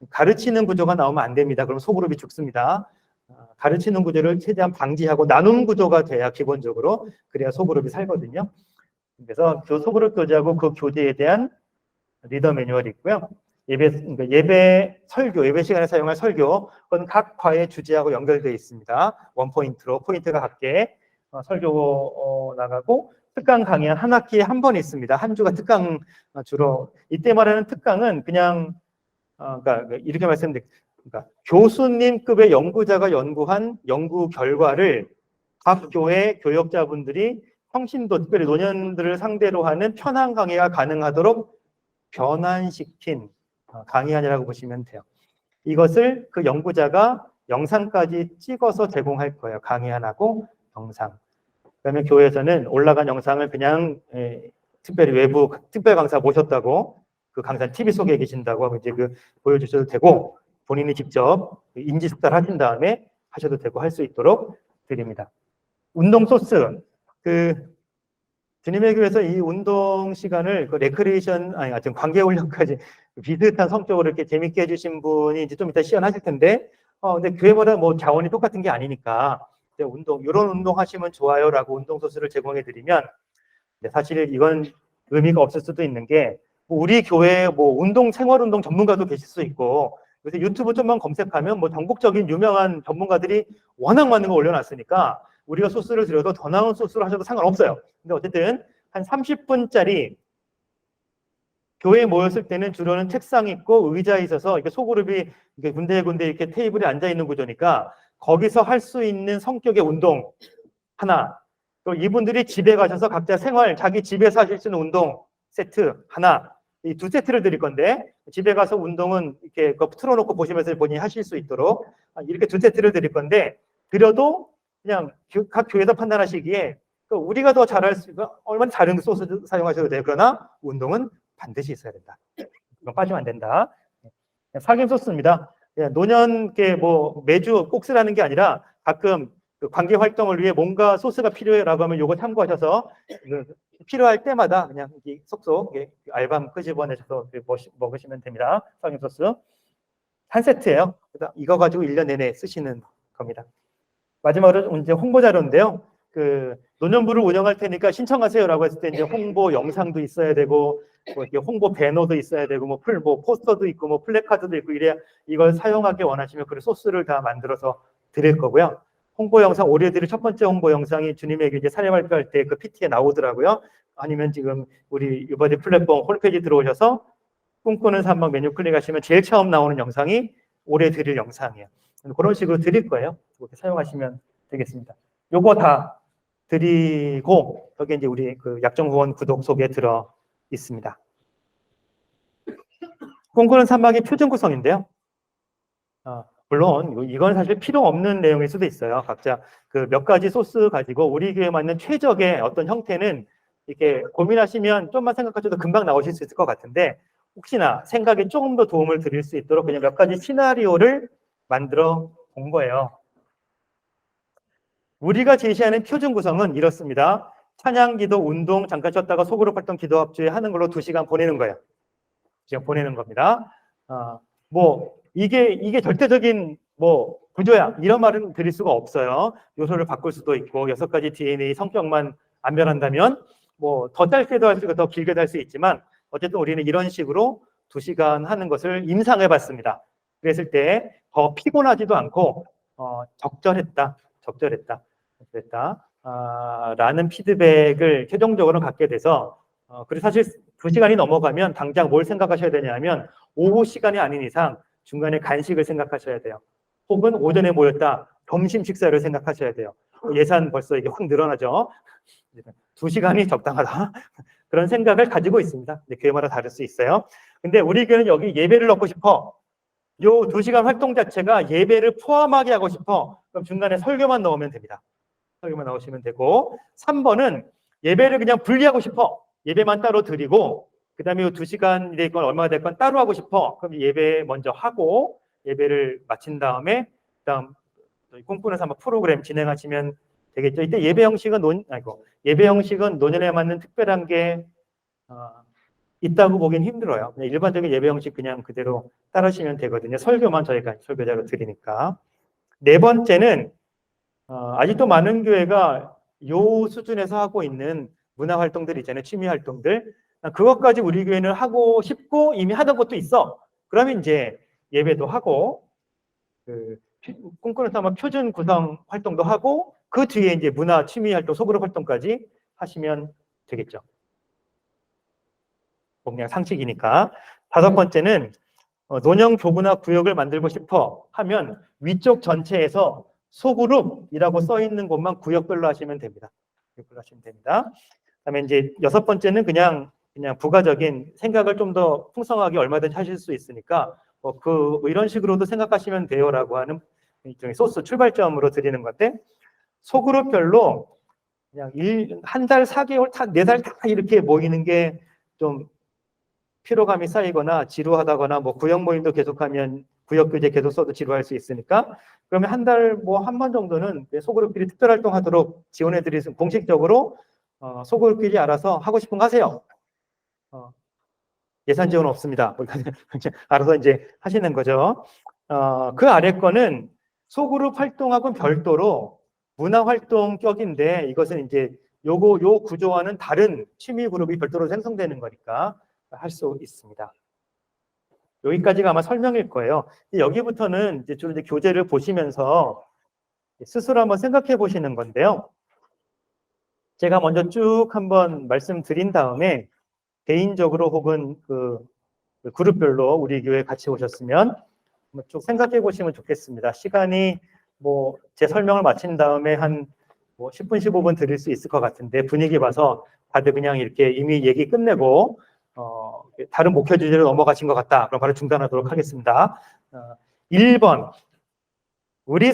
S1: 가르치는 구조가 나오면 안 됩니다. 그럼 소그룹이 죽습니다. 가르치는 구조를 최대한 방지하고 나눔 구조가 돼야 기본적으로 그래야 소그룹이 살거든요. 그래서 그 소그룹 교재하고 그 교재에 대한 리더 매뉴얼이 있고요. 예배 설교, 예배 시간에 사용할 설교, 그건 각 과의 주제하고 연결되어 있습니다. 원포인트로 포인트가 같게 설교 나가고 특강 강의 한 학기에 한 번 있습니다. 한 주가 특강 주로 이때 말하는 특강은 그냥 그러니까 이렇게 말씀드릴게요. 그러니까 교수님급의 연구자가 연구한 연구 결과를 각 교회 교역자분들이 성신도 특별히 노년들을 상대로 하는 편한 강의가 가능하도록 변환시킨 강의안이라고 보시면 돼요. 이것을 그 연구자가 영상까지 찍어서 제공할 거예요. 강의안하고 영상. 그다음에 교회에서는 올라간 영상을 그냥 특별히 외부 특별 강사 모셨다고 그 강사 TV 속에 계신다고 하면 이제 보여주셔도 되고 본인이 직접 인지 숙달 하신 다음에 하셔도 되고 할 수 있도록 드립니다. 운동 소스 주님의 교회에서 이 운동 시간을 레크레이션 하여튼 관계 훈련까지 비슷한 성격으로 이렇게 재밌게 해주신 분이 이제 좀 이따 시연하실 텐데 근데 교회마다 뭐 자원이 똑같은 게 아니니까 이런 운동 하시면 좋아요라고 운동 소스를 제공해 드리면 사실 이건 의미가 없을 수도 있는 게 우리 교회에 운동 생활 운동 전문가도 계실 수 있고 요새 유튜브 좀만 검색하면 전국적인 유명한 전문가들이 워낙 많은 거 올려놨으니까 우리가 소스를 드려도 더 나은 소스로 하셔도 상관없어요. 근데 어쨌든 한 30분짜리 교회에 모였을 때는 주로는 책상이 있고 의자에 있어서 이렇게 소그룹이 이렇게 군데군데 이렇게 테이블에 앉아 있는 구조니까 거기서 할 수 있는 성격의 운동 하나, 또 이분들이 집에 가셔서 각자 자기 집에서 하실 수 있는 운동 세트 하나, 이 두 세트를 드릴 건데 집에 가서 운동은 이렇게 틀어놓고 보시면서 본인이 하실 수 있도록 이렇게 두 세트를 드릴 건데 드려도 그냥 각 교회에서 판단하시기에 우리가 더 잘할 수 있는 얼마나 다른 소스 사용하셔도 돼요. 그러나 운동은 반드시 있어야 된다. 이건 빠지면 안 된다. 살균 소스입니다. 노년께 매주 꼭 쓰라는 게 아니라 가끔 관계 활동을 위해 뭔가 소스가 필요해라고 하면 이거 참고하셔서 필요할 때마다 그냥 속속 알밤 끄집어내셔서 먹으시면 됩니다. 살균 소스 한 세트예요. 이거 가지고 1년 내내 쓰시는 겁니다. 마지막으로 이제 홍보 자료인데요. 노년부를 운영할 테니까 신청하세요라고 했을 때 이제 홍보 영상도 있어야 되고 홍보 배너도 있어야 되고 포스터도 있고 플래카드도 있고 이래야 이걸 사용하기 원하시면 그 소스를 다 만들어서 드릴 거고요. 홍보 영상 올해 드릴 첫 번째 홍보 영상이 주님에게 이제 사례 발표할 때 그 PT에 나오더라고요. 아니면 지금 우리 유버디 플랫폼 홈페이지 들어오셔서 꿈꾸는 산막 메뉴 클릭하시면 제일 처음 나오는 영상이 올해 드릴 영상이에요. 그런 식으로 드릴 거예요. 그렇게 사용하시면 되겠습니다. 요거 다 드리고 여기 이제 우리 약정후원 구독 속에 들어 있습니다. 꿈꾸는 산막의 표준 구성인데요. 물론 이건 사실 필요 없는 내용일 수도 있어요. 각자 몇 가지 소스 가지고 우리 교회에 맞는 최적의 어떤 형태는 이렇게 고민하시면 좀만 생각하셔도 금방 나오실 수 있을 것 같은데 혹시나 생각에 조금 더 도움을 드릴 수 있도록 그냥 몇 가지 시나리오를 만들어 본 거예요. 우리가 제시하는 표준 구성은 이렇습니다. 찬양, 기도, 운동, 잠깐 쉬었다가 소그룹 활동, 기도 합주에 하는 걸로 2시간 보내는 거예요. 지금 보내는 겁니다. 이게 절대적인 구조야 이런 말은 드릴 수가 없어요. 요소를 바꿀 수도 있고 6가지 DNA 성격만 안 변한다면 더 짧게도 할 수 있고 더 길게도 할 수 있지만 어쨌든 우리는 이런 식으로 2시간 하는 것을 임상해 봤습니다. 그랬을 때 더 피곤하지도 않고 적절했다 라는 피드백을 최종적으로 갖게 돼서 그리고 사실 2시간이 넘어가면 당장 뭘 생각하셔야 되냐면 오후 시간이 아닌 이상 중간에 간식을 생각하셔야 돼요. 혹은 오전에 모였다 점심 식사를 생각하셔야 돼요. 예산 벌써 이게 확 늘어나죠. 2시간이 적당하다. 그런 생각을 가지고 있습니다. 교회마다 다를 수 있어요. 근데 우리 교회는 여기 예배를 넣고 싶어. 요 2시간 활동 자체가 예배를 포함하게 하고 싶어. 그럼 중간에 설교만 넣으면 됩니다. 설교만 넣으시면 되고, 3번은 예배를 그냥 분리하고 싶어. 예배만 따로 드리고, 그 다음에 요 2시간이 됐건 얼마가 됐건 따로 하고 싶어. 그럼 예배 먼저 하고, 예배를 마친 다음에, 그 다음, 꿈꾸는 삶 프로그램 진행하시면 되겠죠. 이때 예배 형식은 예배 형식은 노년에 맞는 특별한 게 있다고 보긴 힘들어요. 그냥 일반적인 예배 형식 그냥 그대로 따르시면 되거든요. 설교만 저희가 설교자로 드리니까. 4번째는 아직도 많은 교회가 요 수준에서 하고 있는 문화 활동들 있잖아요. 취미 활동들. 그것까지 우리 교회는 하고 싶고 이미 하던 것도 있어. 그러면 이제 예배도 하고 꿈꾸는 삶 표준 구성 활동도 하고 그 뒤에 이제 문화 취미 활동 소그룹 활동까지 하시면 되겠죠. 그냥 상식이니까. 5번째는 논형 교구나 구역을 만들고 싶어 하면 위쪽 전체에서 소그룹이라고 써 있는 곳만 구역별로 하시면 됩니다. 구역별로 하시면 됩니다. 그다음에 이제 6번째는 그냥 부가적인 생각을 좀 더 풍성하게 얼마든지 하실 수 있으니까 이런 식으로도 생각하시면 돼요라고 하는 일종의 소스 출발점으로 드리는 건데 소그룹별로 그냥 한 달, 4개월, 4달 다 이렇게 모이는 게 좀 피로감이 쌓이거나 지루하다거나 구역 모임도 계속하면 구역 교재 계속 써도 지루할 수 있으니까 그러면 한 달 한 번 정도는 소그룹끼리 특별 활동하도록 지원해드리는 공식적으로 소그룹끼리 알아서 하고 싶은 거 하세요. 예산 지원 없습니다. 알아서 이제 하시는 거죠. 그 아래 거는 소그룹 활동하고는 별도로 문화 활동 격인데 이것은 이제 요 구조와는 다른 취미 그룹이 별도로 생성되는 거니까 할 수 있습니다. 여기까지가 아마 설명일 거예요. 여기부터는 이제 주로 교재를 보시면서 스스로 한번 생각해 보시는 건데요. 제가 먼저 쭉 한번 말씀드린 다음에 개인적으로 혹은 그룹별로 우리 교회 같이 오셨으면 쭉 생각해 보시면 좋겠습니다. 시간이 제 설명을 마친 다음에 한 10분, 15분 드릴 수 있을 것 같은데 분위기 봐서 다들 그냥 이렇게 이미 얘기 끝내고 다른 목표 주제로 넘어가신 것 같다. 그럼 바로 중단하도록 하겠습니다. 1번 우리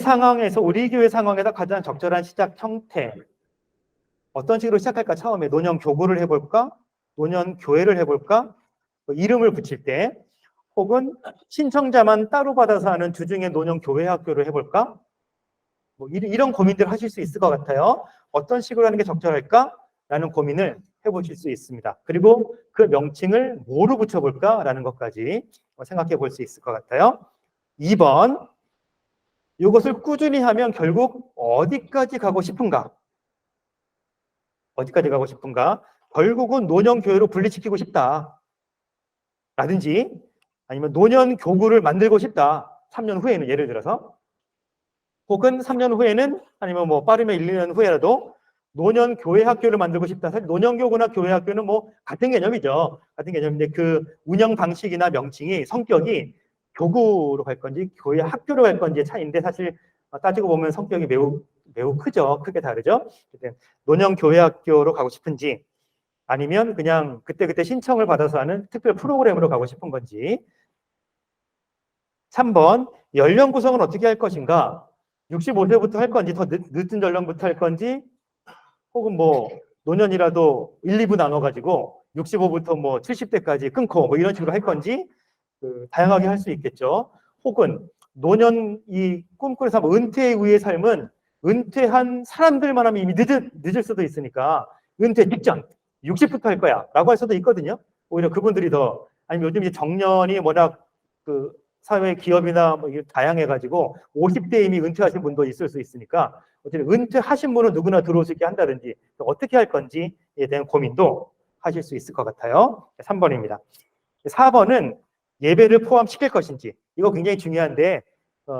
S1: 교회 상황에서 가장 적절한 시작 형태 어떤 식으로 시작할까? 처음에 노년 교구를 해볼까? 노년 교회를 해볼까? 이름을 붙일 때 혹은 신청자만 따로 받아서 하는 주중에 노년 교회 학교를 해볼까? 이런 고민들 하실 수 있을 것 같아요. 어떤 식으로 하는 게 적절할까? 라는 고민을 해보실 수 있습니다. 그리고 그 명칭을 뭐로 붙여볼까? 라는 것까지 생각해 볼 수 있을 것 같아요. 2번 이것을 꾸준히 하면 결국 어디까지 가고 싶은가? 어디까지 가고 싶은가? 결국은 노년교회로 분리시키고 싶다. 라든지 아니면 노년교구를 만들고 싶다. 3년 후에는 예를 들어서 혹은 3년 후에는 아니면 빠르면 1, 2년 후에라도 노년 교회 학교를 만들고 싶다. 사실 노년교구나 교회 학교는 같은 개념이죠. 같은 개념인데 그 운영 방식이나 명칭이 성격이 교구로 갈 건지 교회 학교로 갈 건지의 차이인데 사실 따지고 보면 성격이 매우 크죠. 크게 다르죠. 노년 교회 학교로 가고 싶은지 아니면 그냥 그때 신청을 받아서 하는 특별 프로그램으로 가고 싶은 건지. 3번 연령 구성은 어떻게 할 것인가? 65세부터 할 건지 더 늦은 연령부터 할 건지 혹은 노년이라도 1, 2부 나눠가지고 65부터 70대까지 끊고 이런 식으로 할 건지 다양하게 할 수 있겠죠. 혹은 노년 이 꿈꾸는 삶 은퇴 이후의 삶은 은퇴한 사람들만 하면 이미 늦을 수도 있으니까 은퇴 직전 60부터 할 거야 라고 할 수도 있거든요. 오히려 그분들이 더 아니면 요즘 이제 정년이 워낙 사회 기업이나 다양해가지고 50대 이미 은퇴하신 분도 있을 수 있으니까 어쨌든 은퇴하신 분은 누구나 들어올 수 있게 한다든지 어떻게 할 건지에 대한 고민도 하실 수 있을 것 같아요. 3번입니다. 4번은 예배를 포함시킬 것인지, 이거 굉장히 중요한데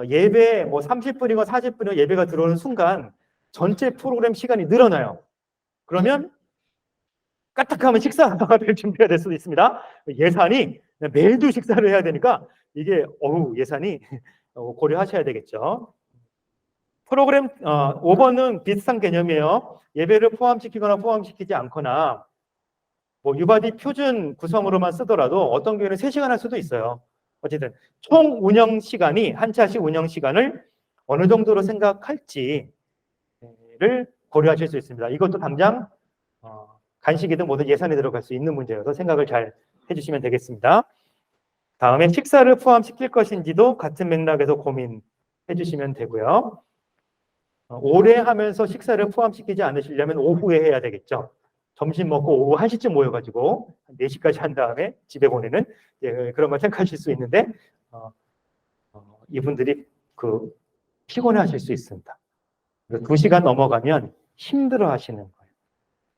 S1: 예배 뭐 30분이고 40분이고 예배가 들어오는 순간 전체 프로그램 시간이 늘어나요. 그러면 까딱하면 식사를 준비해야 될 수도 있습니다. 예산이 매일도 식사를 해야 되니까 이게 예산이 고려하셔야 되겠죠. 프로그램 5번은 비슷한 개념이에요. 예배를 포함시키거나 포함시키지 않거나 뭐 유바디 표준 구성으로만 쓰더라도 어떤 경우에는 3시간 할 수도 있어요. 어쨌든 총 운영 시간이 한 차씩 운영 시간을 어느 정도로 생각할지를 고려하실 수 있습니다. 이것도 당장 간식이든 뭐든 예산에 들어갈 수 있는 문제여서 생각을 잘 해주시면 되겠습니다. 다음에 식사를 포함시킬 것인지도 같은 맥락에서 고민해 주시면 되고요. 오래 하면서 식사를 포함시키지 않으시려면 오후에 해야 되겠죠. 점심 먹고 오후 1시쯤 모여가지고 4시까지 한 다음에 집에 보내는 그런 걸 생각하실 수 있는데 이분들이 피곤해 하실 수 있습니다. 2시간 넘어가면 힘들어 하시는 거예요.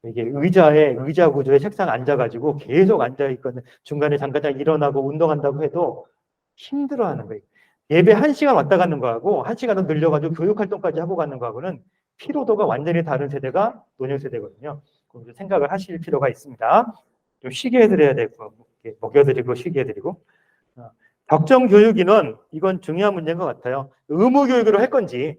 S1: 이게 의자 구조에 책상 앉아가지고 계속 앉아있거든. 중간에 잠깐 일어나고 운동한다고 해도 힘들어 하는 거예요. 예배 1시간 왔다 가는 거하고 1시간 더 늘려가지고 교육활동까지 하고 가는 거하고는 피로도가 완전히 다른 세대가 노년 세대거든요. 생각을 하실 필요가 있습니다. 좀 쉬게 해드려야 되고, 먹여드리고 쉬게 해드리고. 적정 교육 인원, 이건 중요한 문제인 것 같아요. 의무 교육으로 할 건지,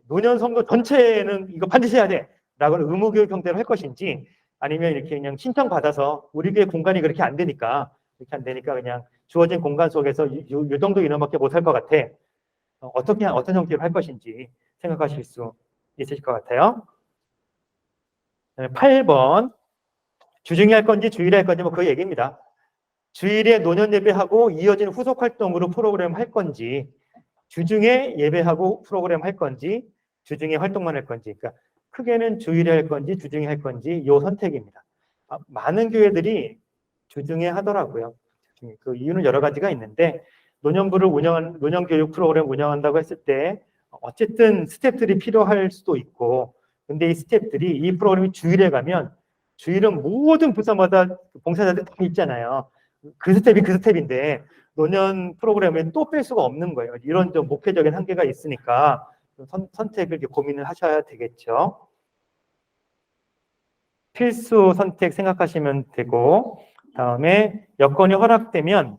S1: 노년 성도 전체는 이거 반드시 해야 돼 라고 의무 교육 형태로 할 것인지, 아니면 이렇게 그냥 신청받아서 우리 교회 공간이 그렇게 안 되니까 그냥 주어진 공간 속에서 이 정도 인원밖에 못 할 것 같아. 어떤 형태로 할 것인지 생각하실 수 있으실 것 같아요. 8번 주중에 할 건지 주일에 할 건지 뭐 그 얘기입니다. 주일에 노년 예배하고 이어진 후속 활동으로 프로그램 할 건지, 주중에 예배하고 프로그램 할 건지, 주중에 활동만 할 건지, 그러니까 크게는 주일에 할 건지 주중에 할 건지 이 선택입니다. 많은 교회들이 주중에 하더라고요. 그 이유는 여러 가지가 있는데 노년부를 노년 교육 프로그램 운영한다고 했을 때 어쨌든 스텝들이 필요할 수도 있고, 근데 이 스텝들이 이 프로그램이 주일에 가면 주일은 모든 부서마다 봉사자들 다 있잖아요. 그 스텝인데 노년 프로그램에 또 뺄 수가 없는 거예요. 이런 좀 목표적인 한계가 있으니까 선택을 고민을 하셔야 되겠죠. 필수 선택 생각하시면 되고, 다음에 여건이 허락되면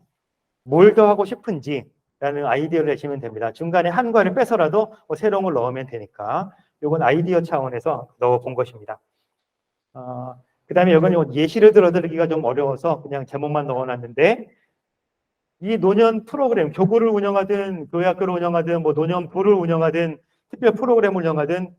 S1: 뭘 더 하고 싶은지 라는 아이디어를 내시면 됩니다. 중간에 한 과를 빼서라도 새로운 걸 넣으면 되니까 이건 아이디어 차원에서 넣어본 것입니다. 그 다음에 이건 예시를 들어드리기가 좀 어려워서 그냥 제목만 넣어놨는데, 이 노년 프로그램, 교구를 운영하든 교회학교를 운영하든 뭐 노년부를 운영하든 특별 프로그램을 운영하든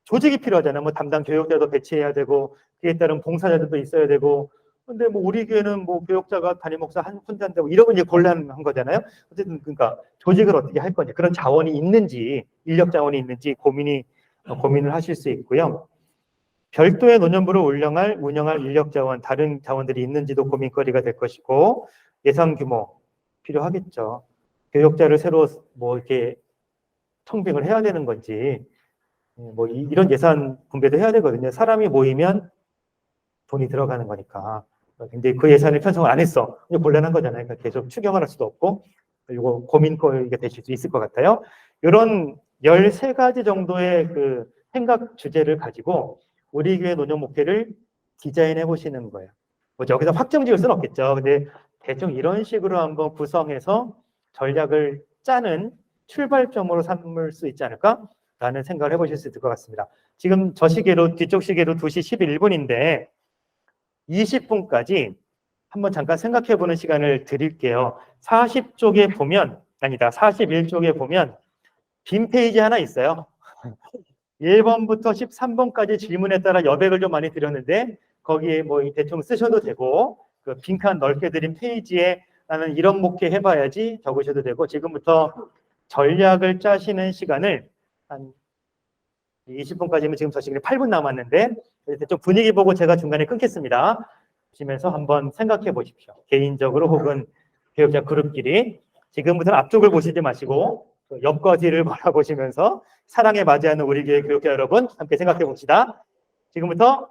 S1: 조직이 필요하잖아요. 뭐 담당 교육자도 배치해야 되고 그에 따른 봉사자들도 있어야 되고. 근데 뭐 우리 교회는 뭐 교육자가 담임 목사 혼자인데 뭐 이러면 이제 곤란한 거잖아요. 어쨌든 그러니까 조직을 어떻게 할 건지, 그런 자원이 있는지, 인력 자원이 있는지 고민을 하실 수 있고요. 별도의 노년부를 운영할 인력 자원, 다른 자원들이 있는지도 고민거리가 될 것이고, 예산 규모 필요하겠죠. 교육자를 새로 뭐 이렇게 청빙을 해야 되는 건지, 뭐 이런 예산 분배도 해야 되거든요. 사람이 모이면 돈이 들어가는 거니까. 근데 그 예산을 편성을 안 했어. 이게 곤란한 거잖아요. 그러니까 계속 추경을 할 수도 없고, 이거 고민거리가 되실 수 있을 것 같아요. 이런 13가지 정도의 그 생각 주제를 가지고 우리 교회 노년 목회를 디자인해 보시는 거예요. 뭐 여기서 확정 지을 수는 없겠죠. 근데 대충 이런 식으로 한번 구성해서 전략을 짜는 출발점으로 삼을 수 있지 않을까라는 생각을 해보실 수 있을 것 같습니다. 지금 저 시계로, 뒤쪽 시계로 2시 11분인데 20분까지 한번 잠깐 생각해 보는 시간을 드릴게요. 40쪽에 보면, 아니다, 41쪽에 보면 빈 페이지 하나 있어요. 1번부터 13번까지 질문에 따라 여백을 좀 많이 드렸는데 거기에 뭐 대충 쓰셔도 되고, 그 빈칸 넓게 드린 페이지에 나는 이런 목회 해봐야지 적으셔도 되고, 지금부터 전략을 짜시는 시간을 한 20분까지면 지금 저 시간에 8분 남았는데 대충 분위기 보고 제가 중간에 끊겠습니다. 보시면서 한번 생각해 보십시오. 개인적으로 혹은 교육자 그룹끼리. 지금부터는 앞쪽을 보시지 마시고 옆과 뒤를 바라보시면서 사랑에 맞이하는 우리 교회 교육자 여러분 함께 생각해 봅시다. 지금부터